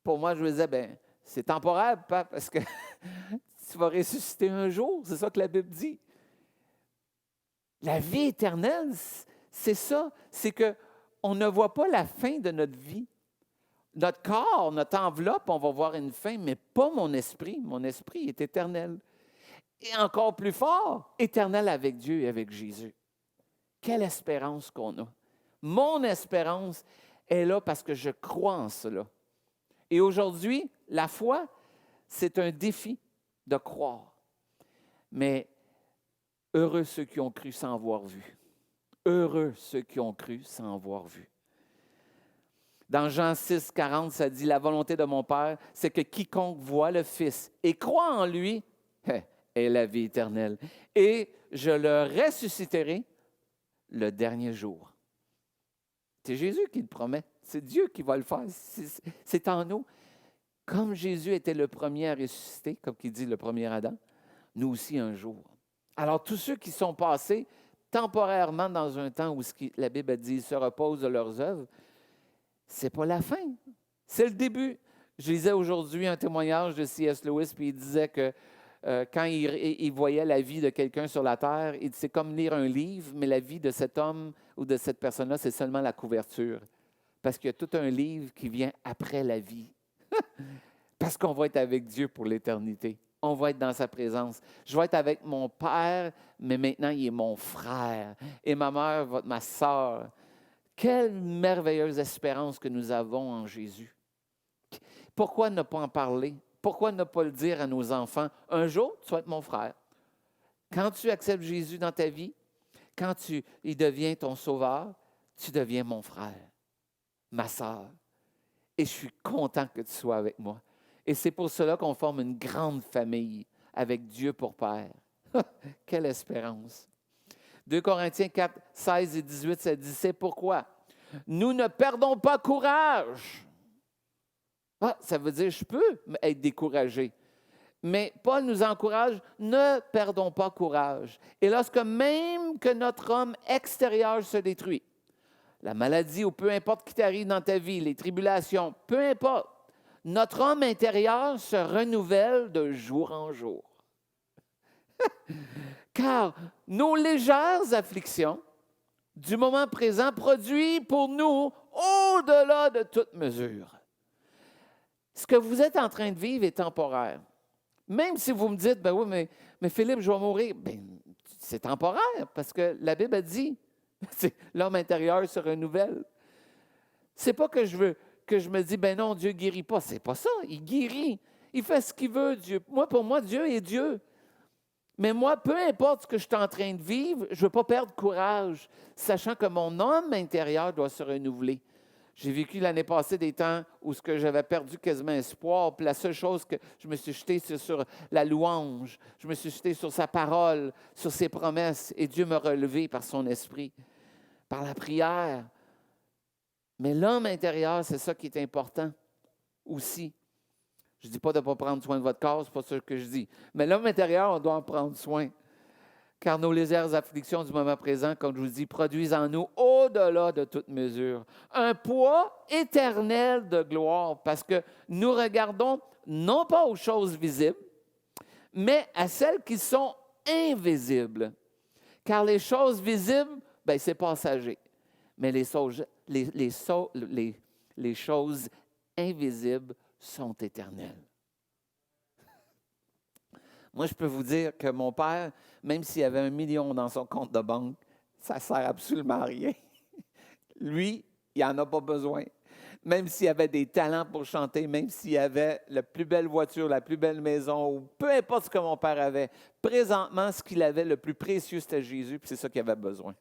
pour moi, je me disais, c'est temporaire, papa, parce que tu vas ressusciter un jour. C'est ça que la Bible dit. La vie éternelle, c'est ça. C'est qu'on ne voit pas la fin de notre vie. Notre corps, notre enveloppe, on va voir une fin, mais pas mon esprit. Mon esprit est éternel. Et encore plus fort, éternel avec Dieu et avec Jésus. Quelle espérance qu'on a. Mon espérance est là parce que je crois en cela. Et aujourd'hui, la foi, c'est un défi de croire. Mais heureux ceux qui ont cru sans avoir vu. Heureux ceux qui ont cru sans avoir vu. Dans Jean 6, 40, ça dit, la volonté de mon Père, c'est que quiconque voit le Fils et croit en lui, est la vie éternelle. Et je le ressusciterai le dernier jour. C'est Jésus qui le promet. C'est Dieu qui va le faire. C'est en nous. Comme Jésus était le premier à ressusciter, comme il dit le premier Adam, nous aussi un jour. Alors, tous ceux qui sont passés temporairement dans un temps où la Bible dit ils se reposent de leurs œuvres, ce n'est pas la fin. C'est le début. Je lisais aujourd'hui un témoignage de C.S. Lewis, puis il disait que quand il voyait la vie de quelqu'un sur la terre, c'est comme lire un livre, mais la vie de cet homme ou de cette personne-là, c'est seulement la couverture. Parce qu'il y a tout un livre qui vient après la vie. Parce qu'on va être avec Dieu pour l'éternité. On va être dans sa présence. Je vais être avec mon père, mais maintenant, il est mon frère. Et ma mère va être ma sœur. Quelle merveilleuse espérance que nous avons en Jésus. Pourquoi ne pas en parler? Pourquoi ne pas le dire à nos enfants? Un jour, tu vas être mon frère. Quand tu acceptes Jésus dans ta vie, quand il devient ton sauveur, tu deviens mon frère, ma sœur. Et je suis content que tu sois avec moi. Et c'est pour cela qu'on forme une grande famille avec Dieu pour Père. Quelle espérance! 2 Corinthiens 4, 16 et 18, ça dit, c'est pourquoi nous ne perdons pas courage. Ça veut dire, je peux être découragé. Mais Paul nous encourage, ne perdons pas courage. Et lorsque même que notre homme extérieur se détruit, la maladie ou peu importe qui t'arrive dans ta vie, les tribulations, peu importe, notre homme intérieur se renouvelle de jour en jour. Car nos légères afflictions du moment présent produisent pour nous au-delà de toute mesure. Ce que vous êtes en train de vivre est temporaire. Même si vous me dites, ben oui, mais Philippe, je vais mourir. Ben, c'est temporaire parce que la Bible a dit, l'homme intérieur se renouvelle. C'est pas que je me dis, ben non, Dieu guérit pas. C'est pas ça. Il guérit. Il fait ce qu'il veut, Dieu. Pour moi, Dieu est Dieu. Mais moi, peu importe ce que je suis en train de vivre, je ne veux pas perdre courage, sachant que mon homme intérieur doit se renouveler. J'ai vécu l'année passée des temps où j'avais perdu quasiment espoir. Puis la seule chose que je me suis jeté, c'est sur la louange. Je me suis jeté sur sa parole, sur ses promesses. Et Dieu m'a relevé par son esprit, par la prière. Mais l'homme intérieur, c'est ça qui est important aussi. Je ne dis pas de ne pas prendre soin de votre corps, ce n'est pas ça que je dis. Mais l'homme intérieur, on doit en prendre soin. Car nos légères afflictions du moment présent, comme je vous dis, produisent en nous, au-delà de toute mesure, un poids éternel de gloire, parce que nous regardons non pas aux choses visibles, mais à celles qui sont invisibles. Car les choses visibles, bien, c'est passager. Mais les choses invisibles sont éternelles. Moi, je peux vous dire que mon père, même s'il avait 1 million dans son compte de banque, ça ne sert absolument à rien. Lui, il n'en a pas besoin. Même s'il avait des talents pour chanter, même s'il avait la plus belle voiture, la plus belle maison, ou peu importe ce que mon père avait, présentement, ce qu'il avait le plus précieux, c'était Jésus, puis c'est ça qu'il avait besoin.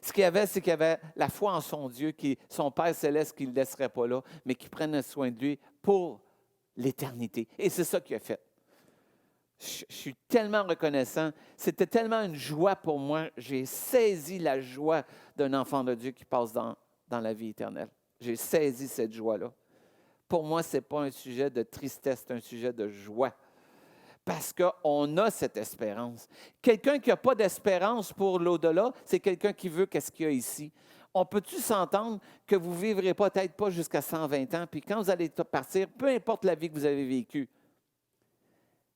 Ce qu'il y avait, c'est qu'il y avait la foi en son Dieu, son Père céleste qui ne le laisserait pas là, mais qui prenait soin de lui pour l'éternité. Et c'est ça qu'il a fait. Je suis tellement reconnaissant. C'était tellement une joie pour moi. J'ai saisi la joie d'un enfant de Dieu qui passe dans la vie éternelle. J'ai saisi cette joie-là. Pour moi, ce n'est pas un sujet de tristesse, c'est un sujet de joie. Parce qu'on a cette espérance. Quelqu'un qui n'a pas d'espérance pour l'au-delà, c'est quelqu'un qui veut qu'est-ce qu'il y a ici. On peut-tu s'entendre que vous ne vivrez peut-être pas jusqu'à 120 ans, puis quand vous allez partir, peu importe la vie que vous avez vécue,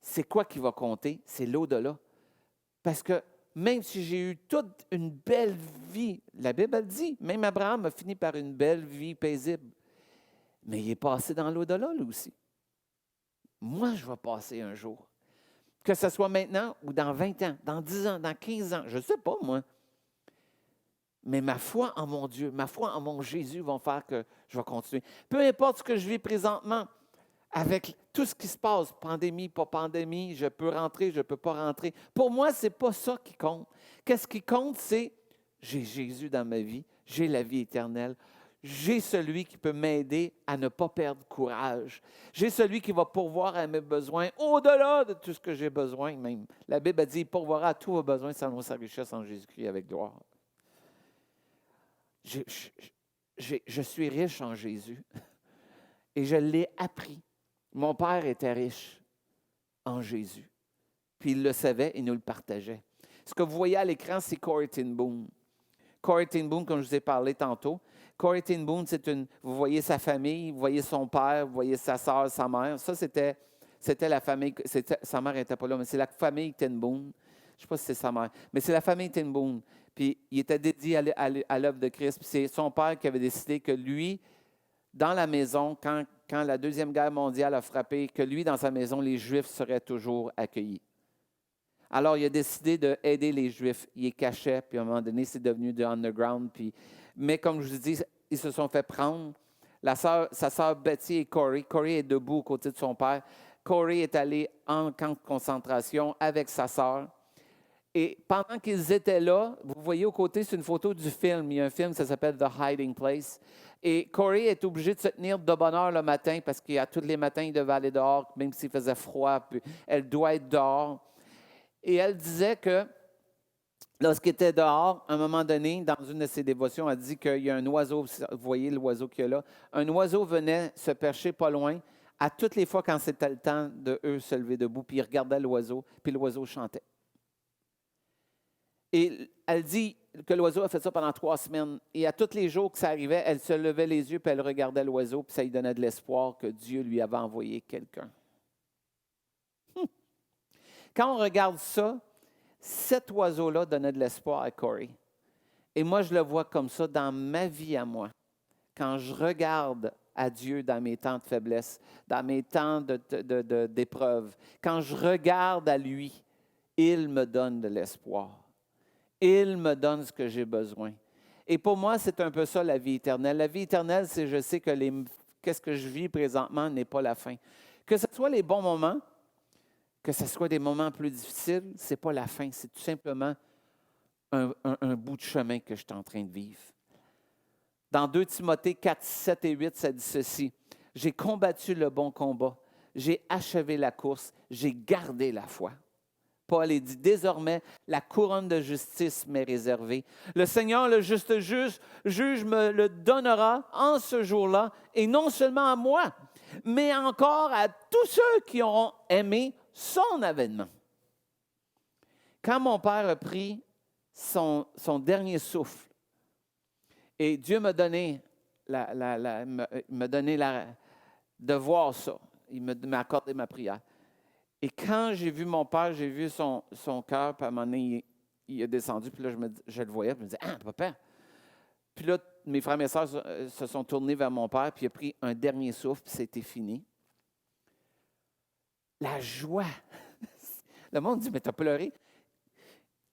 c'est quoi qui va compter? C'est l'au-delà. Parce que même si j'ai eu toute une belle vie, la Bible elle dit, même Abraham a fini par une belle vie paisible, mais il est passé dans l'au-delà, lui aussi. Moi, je vais passer un jour. Que ce soit maintenant ou dans 20 ans, dans 10 ans, dans 15 ans, je ne sais pas, moi. Mais ma foi en mon Dieu, ma foi en mon Jésus vont faire que je vais continuer. Peu importe ce que je vis présentement, avec tout ce qui se passe, pandémie, pas pandémie, je peux rentrer, je ne peux pas rentrer. Pour moi, ce n'est pas ça qui compte. Qu'est-ce qui compte, c'est j'ai Jésus dans ma vie, j'ai la vie éternelle. J'ai celui qui peut m'aider à ne pas perdre courage. J'ai celui qui va pourvoir à mes besoins, au-delà de tout ce que j'ai besoin même. La Bible a dit, il pourvoira à tous vos besoins selon sa richesse en Jésus-Christ avec gloire. Je suis riche en Jésus et je l'ai appris. Mon père était riche en Jésus. Puis il le savait et nous le partageait. Ce que vous voyez à l'écran, c'est Corrie ten Boom. Corrie ten Boom, comme je vous ai parlé tantôt, Corrie ten Boom, vous voyez sa famille, vous voyez son père, vous voyez sa sœur, sa mère. Ça, c'était la famille. Sa mère n'était pas là, mais c'est la famille ten Boom. Je ne sais pas si c'est sa mère, mais c'est la famille ten Boom. Puis il était dédié à l'œuvre de Christ. Puis c'est son père qui avait décidé que lui, dans la maison, quand la Deuxième Guerre mondiale a frappé, que lui, dans sa maison, les Juifs seraient toujours accueillis. Alors, il a décidé d'aider les Juifs. Il les cachait, puis à un moment donné, c'est devenu de underground. Mais comme je vous dis, ils se sont fait prendre. Sa sœur Betty et Corrie. Corrie est debout aux côtés de son père. Corrie est allée en camp de concentration avec sa sœur. Et pendant qu'ils étaient là, vous voyez aux côtés, c'est une photo du film. Il y a un film, ça s'appelle The Hiding Place. Et Corrie est obligée de se tenir de bonne heure le matin parce qu'à tous les matins, il devait aller dehors, même s'il faisait froid. Puis elle doit être dehors. Et elle disait que lorsqu'elle était dehors, à un moment donné, dans une de ses dévotions, elle dit qu'il y a un oiseau, vous voyez l'oiseau qu'il y a là, un oiseau venait se percher pas loin à toutes les fois quand c'était le temps d'eux se lever debout, puis ils regardaient l'oiseau, puis l'oiseau chantait. Et elle dit, que l'oiseau a fait ça pendant 3 semaines. Et à tous les jours que ça arrivait, elle se levait les yeux, puis elle regardait l'oiseau, puis ça lui donnait de l'espoir que Dieu lui avait envoyé quelqu'un. Quand on regarde ça, cet oiseau-là donnait de l'espoir à Corey. Et moi, je le vois comme ça dans ma vie à moi. Quand je regarde à Dieu dans mes temps de faiblesse, dans mes temps d'épreuve, quand je regarde à lui, il me donne de l'espoir. Il me donne ce que j'ai besoin. Et pour moi, c'est un peu ça la vie éternelle. La vie éternelle, c'est je sais que qu'est-ce que je vis présentement n'est pas la fin. Que ce soit les bons moments, que ce soit des moments plus difficiles, ce n'est pas la fin. C'est tout simplement un bout de chemin que je suis en train de vivre. Dans 2 Timothée 4, 7 et 8, ça dit ceci. « J'ai combattu le bon combat, j'ai achevé la course, j'ai gardé la foi. » Paul dit, « Désormais, la couronne de justice m'est réservée. Le Seigneur, le juste juge me le donnera en ce jour-là, et non seulement à moi, mais encore à tous ceux qui auront aimé son avènement. » Quand mon père a pris son dernier souffle, et Dieu m'a donné, de voir ça, il m'a accordé ma prière. Et quand j'ai vu mon père, j'ai vu son cœur, puis à un moment donné, il est descendu, puis là, je le voyais, puis je me disais, « Ah, papa! » Puis là, mes frères et mes sœurs se sont tournés vers mon père, puis il a pris un dernier souffle, puis c'était fini. La joie! Le monde dit, « Mais tu as pleuré? »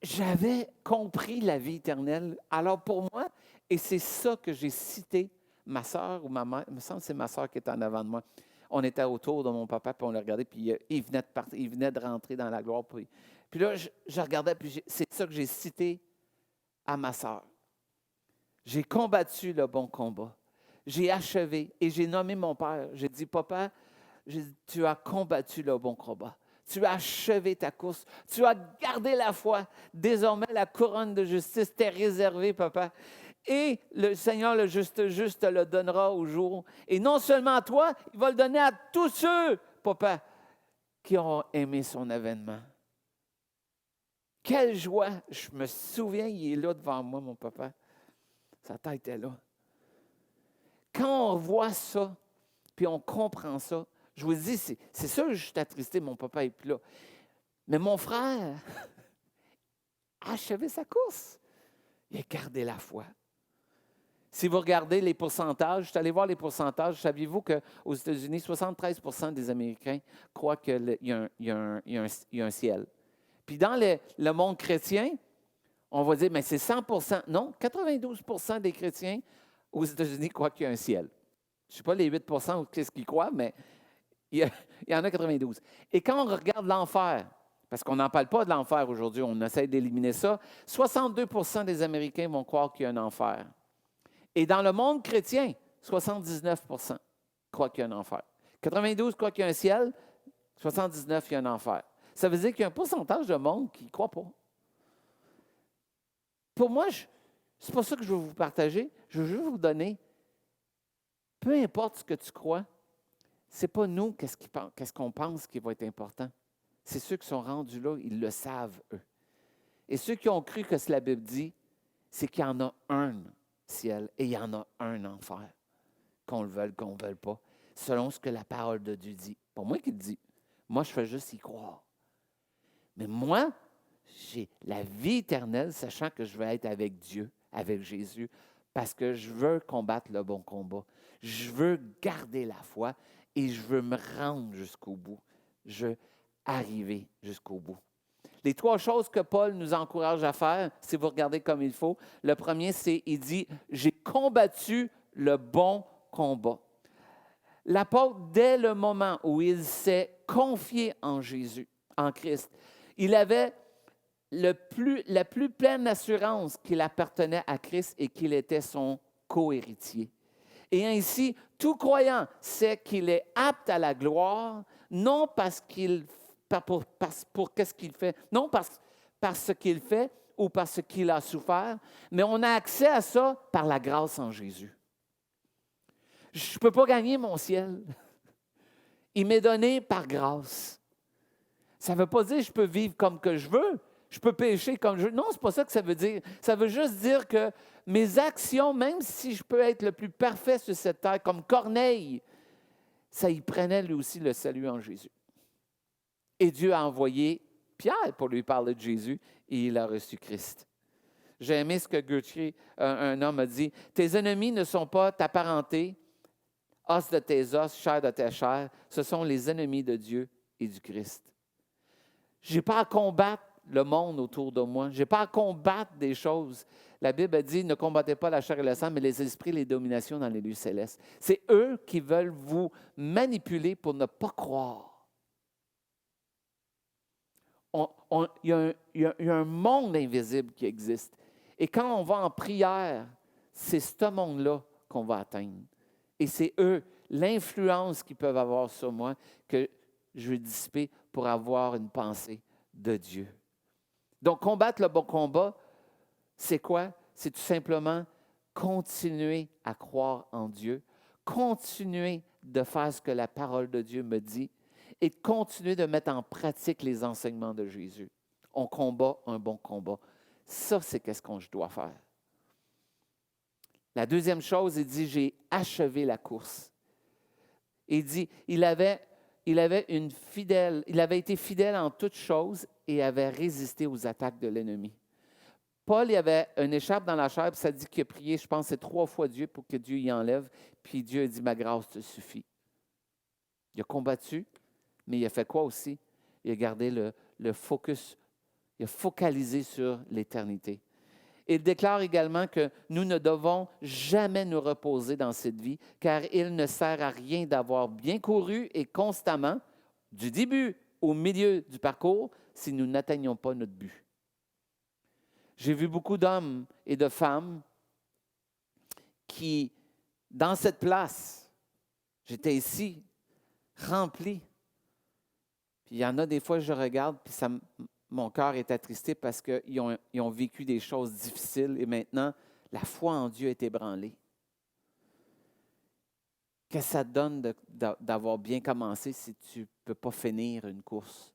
J'avais compris la vie éternelle. Alors pour moi, et c'est ça que j'ai cité, ma sœur ou ma mère, il me semble que c'est ma sœur qui est en avant de moi. On était autour de mon papa, puis on le regardait, puis il venait de rentrer dans la gloire. Puis là, je regardais, puis c'est ça que j'ai cité à ma sœur. J'ai combattu le bon combat. J'ai achevé et j'ai nommé mon père. J'ai dit, papa, tu as combattu le bon combat. Tu as achevé ta course. Tu as gardé la foi. Désormais, la couronne de justice t'est réservée, papa. Et le Seigneur, le juste, te le donnera au jour. Et non seulement à toi, il va le donner à tous ceux, papa, qui auront aimé son avènement. Quelle joie! Je me souviens, il est là devant moi, mon papa. Sa tête est là. Quand on voit ça, puis on comprend ça, je vous dis, c'est sûr que je suis attristé, mon papa n'est plus là. Mais mon frère a achevé sa course. Il a gardé la foi. Si vous regardez les pourcentages, je suis allé voir les pourcentages, saviez-vous qu'aux États-Unis, 73% des Américains croient qu'il y a un ciel. Puis dans le monde chrétien, on va dire, mais c'est 100%. Non, 92% des chrétiens aux États-Unis croient qu'il y a un ciel. Je ne sais pas les 8% ou qu'est-ce qu'ils croient, mais il y en a 92. Et quand on regarde l'enfer, parce qu'on n'en parle pas de l'enfer aujourd'hui, on essaie d'éliminer ça, 62% des Américains vont croire qu'il y a un enfer. Et dans le monde chrétien, 79% croient qu'il y a un enfer. 92 croient qu'il y a un ciel, 79 il y a un enfer. Ça veut dire qu'il y a un pourcentage de monde qui ne croit pas. Pour moi, c'est pas ça que je veux vous partager. Je veux juste vous donner, peu importe ce que tu crois, ce n'est pas nous qu'est-ce qu'on pense qui va être important. C'est ceux qui sont rendus là, ils le savent, eux. Et ceux qui ont cru que ce que la Bible dit, c'est qu'il y en a un ciel et il y en a un enfer, qu'on le veuille, qu'on ne le veuille pas, selon ce que la parole de Dieu dit. Pas moi qui le dis. Moi, je fais juste y croire. Mais moi, j'ai la vie éternelle, sachant que je veux être avec Dieu, avec Jésus, parce que je veux combattre le bon combat. Je veux garder la foi et je veux me rendre jusqu'au bout. Je veux arriver jusqu'au bout. Les 3 choses que Paul nous encourage à faire, si vous regardez comme il faut, le premier, c'est, il dit, « J'ai combattu le bon combat ». L'apôtre, dès le moment où il s'est confié en Jésus, en Christ, il avait la plus pleine assurance qu'il appartenait à Christ et qu'il était son co-héritier. Et ainsi, tout croyant sait qu'il est apte à la gloire, non pour qu'est-ce qu'il fait, non par ce qu'il fait ou par ce qu'il a souffert, mais on a accès à ça par la grâce en Jésus. Je ne peux pas gagner mon ciel. Il m'est donné par grâce. Ça ne veut pas dire que je peux vivre comme que je veux. Je peux pécher comme je veux. Non, ce n'est pas ça que ça veut dire. Ça veut juste dire que mes actions, même si je peux être le plus parfait sur cette terre, comme Corneille, ça y prenait lui aussi le salut en Jésus. Et Dieu a envoyé Pierre pour lui parler de Jésus et il a reçu Christ. J'ai aimé ce que Gauthier, un homme, a dit. Tes ennemis ne sont pas ta parenté, os de tes os, chair de ta chair. Ce sont les ennemis de Dieu et du Christ. Je n'ai pas à combattre le monde autour de moi. Je n'ai pas à combattre des choses. La Bible a dit, ne combattez pas la chair et le sang, mais les esprits, les dominations dans les lieux célestes. C'est eux qui veulent vous manipuler pour ne pas croire. Il y a un monde invisible qui existe. Et quand on va en prière, c'est ce monde-là qu'on va atteindre. Et c'est eux, l'influence qu'ils peuvent avoir sur moi, que je vais dissiper pour avoir une pensée de Dieu. Donc, combattre le bon combat, c'est quoi? C'est tout simplement continuer à croire en Dieu, continuer de faire ce que la parole de Dieu me dit et continuer de mettre en pratique les enseignements de Jésus. On combat un bon combat. Ça, c'est qu'est-ce que je dois faire. La deuxième chose, il dit, j'ai achevé la course. Il dit, il avait été fidèle en toutes choses et avait résisté aux attaques de l'ennemi. Paul, il avait une écharpe dans la chair, puis ça dit qu'il a prié, je pense, c'est 3 fois Dieu pour que Dieu y enlève, puis Dieu a dit, ma grâce te suffit. Il a combattu, mais il a fait quoi aussi? Il a gardé le focus, il a focalisé sur l'éternité. Il déclare également que nous ne devons jamais nous reposer dans cette vie, car il ne sert à rien d'avoir bien couru et constamment, du début au milieu du parcours, si nous n'atteignons pas notre but. J'ai vu beaucoup d'hommes et de femmes qui, dans cette place, j'étais ici, rempli. Puis il y en a des fois, je regarde, puis mon cœur est attristé parce qu'ils ont vécu des choses difficiles et maintenant, la foi en Dieu est ébranlée. Qu'est-ce que ça te donne d'avoir bien commencé si tu ne peux pas finir une course?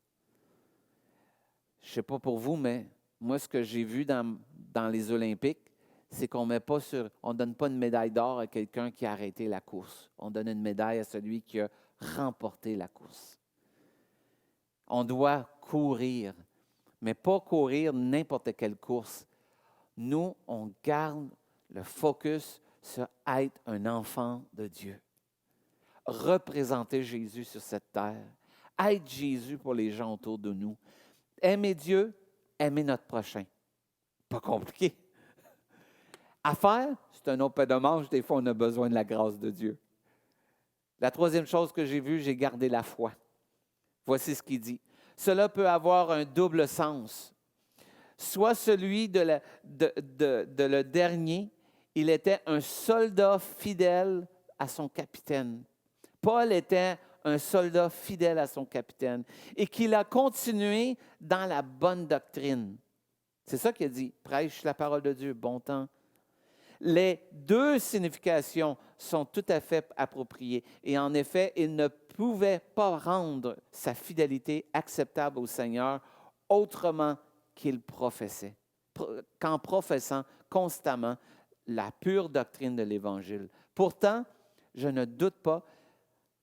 Je ne sais pas pour vous, mais moi, ce que j'ai vu dans les Olympiques, c'est qu'on ne donne pas une médaille d'or à quelqu'un qui a arrêté la course. On donne une médaille à celui qui a remporté la course. On doit courir, mais pas courir n'importe quelle course. Nous, on garde le focus sur être un enfant de Dieu. Représenter Jésus sur cette terre. Être Jésus pour les gens autour de nous. Aimer Dieu, aimer notre prochain. Pas compliqué. À faire, c'est un autre peu de manche. Des fois, on a besoin de la grâce de Dieu. La troisième chose que j'ai vue, j'ai gardé la foi. Voici ce qu'il dit. Cela peut avoir un double sens. Soit celui de le dernier, il était un soldat fidèle à son capitaine. Paul était un soldat fidèle à son capitaine et qu'il a continué dans la bonne doctrine. C'est ça qu'il a dit, prêche la parole de Dieu, bon temps. Les deux significations sont tout à fait appropriées. Et en effet, il ne pouvait pas rendre sa fidélité acceptable au Seigneur autrement qu'il professait, qu'en professant constamment la pure doctrine de l'Évangile. Pourtant, je ne doute pas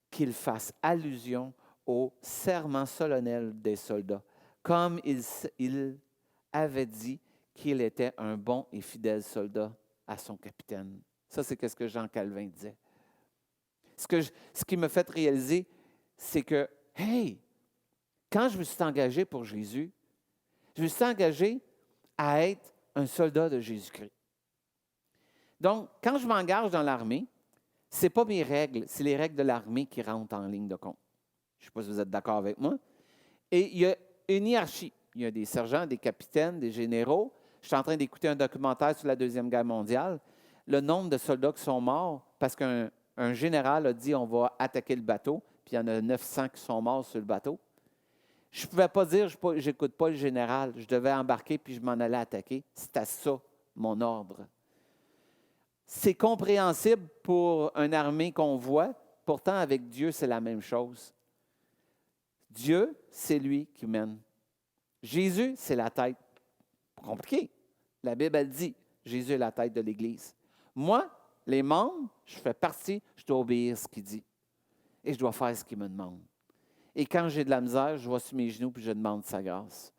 qu'il fasse allusion au serment solennel des soldats, comme il avait dit qu'il était un bon et fidèle soldat à son capitaine. Ça, c'est ce que Jean Calvin disait. Ce qui me fait réaliser, c'est que, hey, quand je me suis engagé pour Jésus, je me suis engagé à être un soldat de Jésus-Christ. Donc, quand je m'engage dans l'armée, ce n'est pas mes règles, c'est les règles de l'armée qui rentrent en ligne de compte. Je ne sais pas si vous êtes d'accord avec moi. Et il y a une hiérarchie. Il y a des sergents, des capitaines, des généraux. Je suis en train d'écouter un documentaire sur la Deuxième Guerre mondiale. Le nombre de soldats qui sont morts parce qu'un général a dit on va attaquer le bateau, puis il y en a 900 qui sont morts sur le bateau. Je ne pouvais pas dire je n'écoute pas le général. Je devais embarquer puis je m'en allais attaquer. C'était ça, mon ordre. C'est compréhensible pour une armée qu'on voit. Pourtant, avec Dieu, c'est la même chose. Dieu, c'est lui qui mène. Jésus, c'est la tête. pas compliqué. La Bible, elle dit, Jésus est la tête de l'Église. Moi, les membres, je fais partie, je dois obéir à ce qu'il dit. Et je dois faire ce qu'il me demande. Et quand j'ai de la misère, je vais sur mes genoux et je demande sa grâce.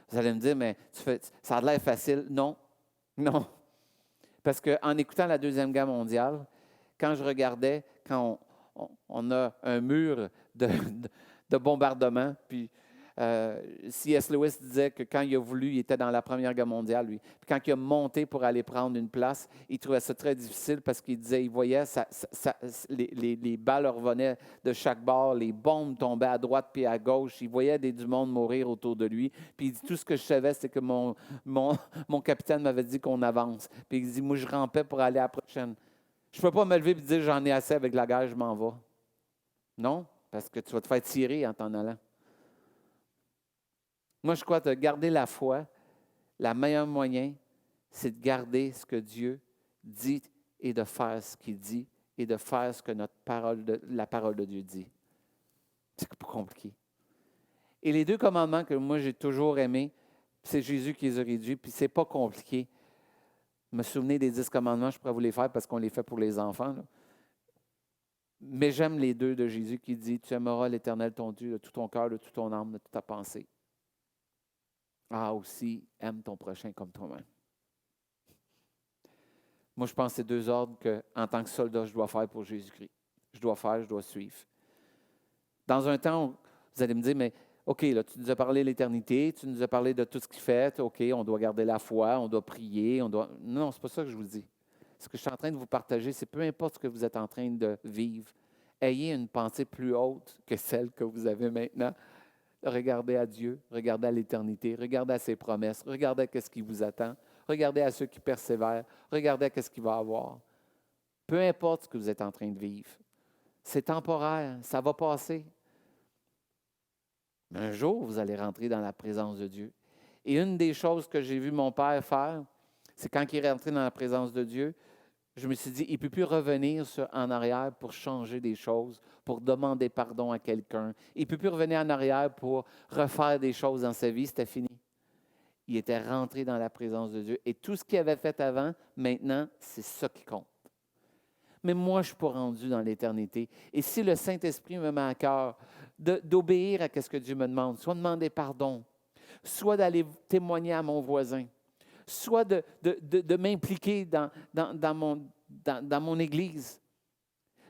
Vous allez me dire, mais ça a l'air facile. Non, non. Parce qu'en écoutant la Deuxième Guerre mondiale, quand je regardais, quand on a un mur de bombardement, puis C.S. Lewis disait que quand il a voulu, il était dans la Première Guerre mondiale, lui. Puis quand il a monté pour aller prendre une place, il trouvait ça très difficile parce qu'il disait, il voyait les balles revenaient de chaque bord, les bombes tombaient à droite puis à gauche, il voyait du monde mourir autour de lui. Puis il dit, tout ce que je savais, c'est que mon capitaine m'avait dit qu'on avance. Puis il dit, moi, je rampais pour aller à la prochaine. Je ne peux pas me lever et dire, j'en ai assez avec la guerre, je m'en vais. Non, parce que tu vas te faire tirer en t'en allant. Moi, je crois que de garder la foi, le meilleur moyen, c'est de garder ce que Dieu dit et de faire ce qu'il dit et de faire ce que la parole de Dieu dit. C'est pas compliqué. Et les 2 commandements que moi, j'ai toujours aimés, c'est Jésus qui les a réduits, puis c'est pas compliqué. Me souvenez des 10 commandements, je pourrais vous les faire parce qu'on les fait pour les enfants. Là. Mais j'aime les 2 de Jésus qui dit, tu aimeras l'Éternel ton Dieu de tout ton cœur, de toute ton âme, de toute ta pensée. Ah, aussi, aime ton prochain comme toi-même. Moi, je pense que c'est 2 ordres qu'en tant que soldat, je dois faire pour Jésus-Christ. Je dois suivre. Dans un temps, vous allez me dire, mais OK, là, tu nous as parlé de l'éternité, tu nous as parlé de tout ce qu'il fait, OK, on doit garder la foi, on doit prier, Non, c'est pas ça que je vous dis. Ce que je suis en train de vous partager, c'est peu importe ce que vous êtes en train de vivre, ayez une pensée plus haute que celle que vous avez maintenant. Regardez à Dieu, regardez à l'éternité, regardez à ses promesses, regardez à ce qui vous attend, regardez à ceux qui persévèrent, regardez à ce qu'il va avoir. Peu importe ce que vous êtes en train de vivre, c'est temporaire, ça va passer. Mais un jour, vous allez rentrer dans la présence de Dieu. Et une des choses que j'ai vu mon père faire, c'est quand il est rentré dans la présence de Dieu, je me suis dit, il ne peut plus revenir en arrière pour changer des choses, pour demander pardon à quelqu'un. Il ne peut plus revenir en arrière pour refaire des choses dans sa vie. C'était fini. Il était rentré dans la présence de Dieu. Et tout ce qu'il avait fait avant, maintenant, c'est ça qui compte. Mais moi, je ne suis pas rendu dans l'éternité. Et si le Saint-Esprit me met à cœur d'obéir à ce que Dieu me demande, soit demander pardon, soit d'aller témoigner à mon voisin, soit de m'impliquer dans mon église.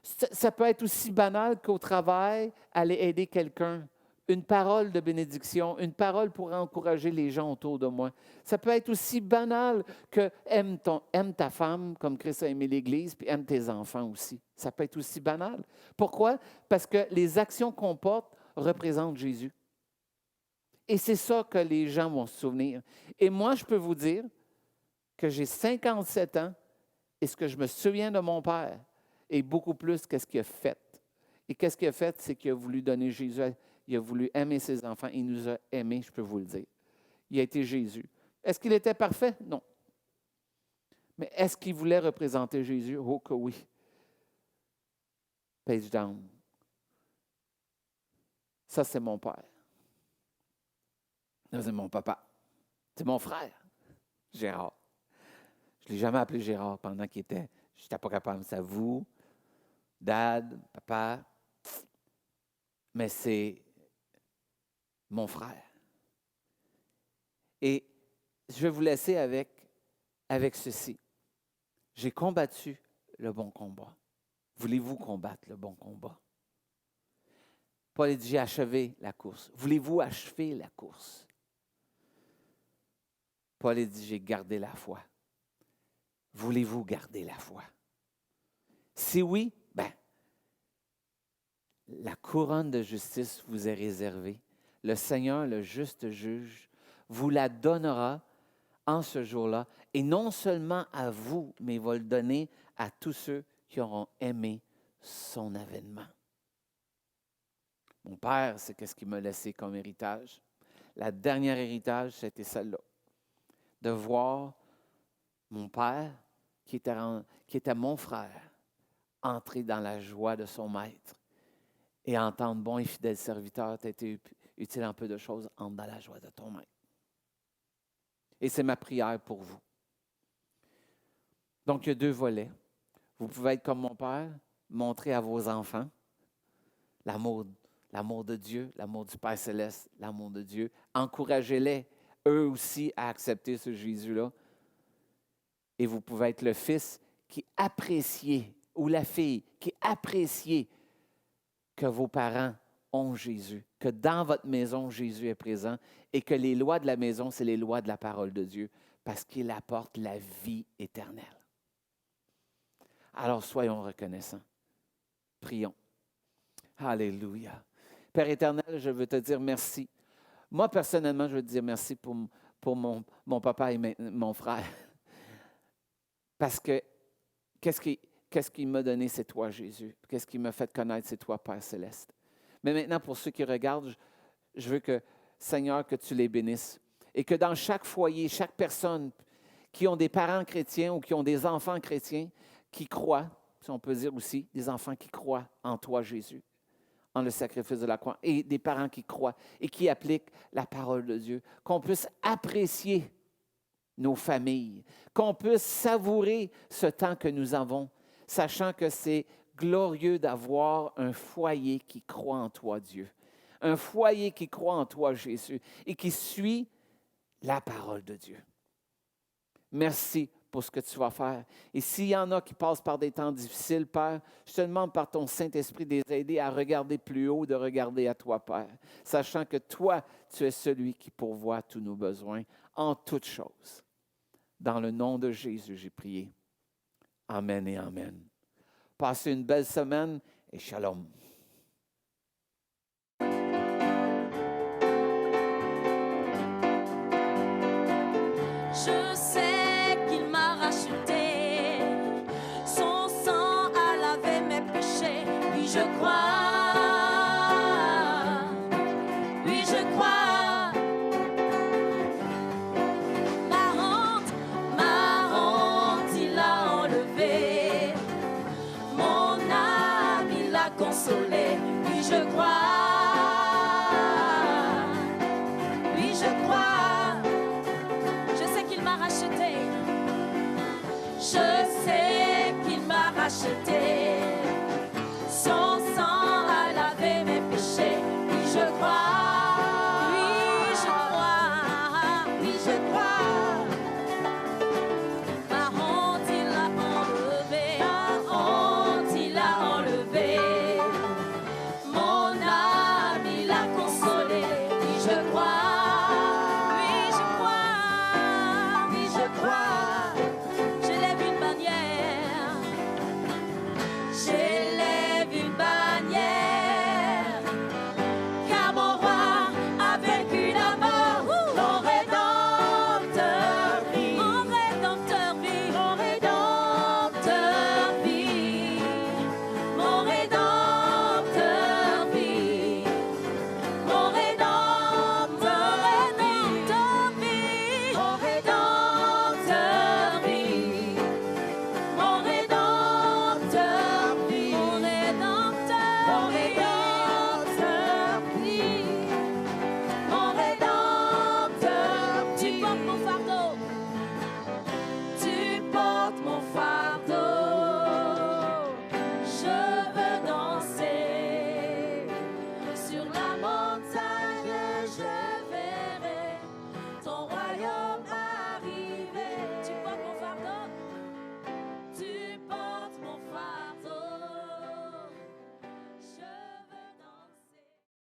Ça peut être aussi banal qu'au travail, aller aider quelqu'un. Une parole de bénédiction, une parole pour encourager les gens autour de moi. Ça peut être aussi banal que aime ta femme comme Christ a aimé l'Église, puis aime tes enfants aussi. Ça peut être aussi banal. Pourquoi? Parce que les actions qu'on porte représentent Jésus. Et c'est ça que les gens vont se souvenir. Et moi, je peux vous dire que j'ai 57 ans et ce que je me souviens de mon père est beaucoup plus que ce qu'il a fait. Et qu'est-ce qu'il a fait? C'est qu'il a voulu donner Jésus, il a voulu aimer ses enfants. Il nous a aimés, je peux vous le dire. Il a été Jésus. Est-ce qu'il était parfait? Non. Mais est-ce qu'il voulait représenter Jésus? Oh que oui. Page down. Ça, c'est mon père. Ça, c'est mon papa. C'est mon frère, Gérard. Je ne l'ai jamais appelé Gérard pendant qu'il était. Je n'étais pas capable. C'est vous, Dad, papa. Mais c'est mon frère. Et je vais vous laisser avec ceci. J'ai combattu le bon combat. Voulez-vous combattre le bon combat? Paul dit, j'ai achevé la course. Voulez-vous achever la course? Paul dit, j'ai gardé la foi. Voulez-vous garder la foi? Si oui, la couronne de justice vous est réservée. Le Seigneur, le juste juge, vous la donnera en ce jour-là. Et non seulement à vous, mais il va le donner à tous ceux qui auront aimé son avènement. Mon père, c'est qu'est-ce qu'il m'a laissé comme héritage. La dernière héritage, c'était celle-là. De voir mon père, qui était mon frère, entrer dans la joie de son maître et entendre, bon et fidèle serviteur, tu as été utile en peu de choses, entre dans la joie de ton maître. Et c'est ma prière pour vous. Donc, il y a 2 volets. Vous pouvez être comme mon Père, montrer à vos enfants l'amour de Dieu, l'amour du Père céleste, l'amour de Dieu. Encouragez-les, eux aussi, à accepter ce Jésus-là. Et vous pouvez être le fils qui apprécie, ou la fille qui apprécie que vos parents ont Jésus, que dans votre maison, Jésus est présent et que les lois de la maison, c'est les lois de la parole de Dieu parce qu'il apporte la vie éternelle. Alors, soyons reconnaissants. Prions. Alléluia. Père éternel, je veux te dire merci. Moi, personnellement, je veux te dire merci pour mon papa et mon frère. Parce que qu'est-ce qu'il m'a donné, c'est toi, Jésus. Qu'est-ce qu'il m'a fait connaître, c'est toi, Père céleste. Mais maintenant, pour ceux qui regardent, je veux que, Seigneur, que tu les bénisses. Et que dans chaque foyer, chaque personne qui ont des parents chrétiens ou qui ont des enfants chrétiens, qui croient, si on peut dire aussi, des enfants qui croient en toi, Jésus, en le sacrifice de la croix, et des parents qui croient et qui appliquent la parole de Dieu, qu'on puisse apprécier nos familles, qu'on puisse savourer ce temps que nous avons, sachant que c'est glorieux d'avoir un foyer qui croit en toi, Dieu, un foyer qui croit en toi, Jésus, et qui suit la parole de Dieu. Merci pour ce que tu vas faire. Et s'il y en a qui passent par des temps difficiles, Père, je te demande par ton Saint-Esprit de les aider à regarder plus haut, de regarder à toi, Père, sachant que toi, tu es celui qui pourvoit tous nos besoins en toutes choses. Dans le nom de Jésus, j'ai prié. Amen et amen. Passez une belle semaine et shalom. Je sais qu'il m'a racheté, son sang a lavé mes péchés. Oui, je crois, oui, je crois. Ma honte, il a enlevé. Mon âme, il a consolé. Oui, je crois, oui, je crois. Je sais qu'il m'a racheté.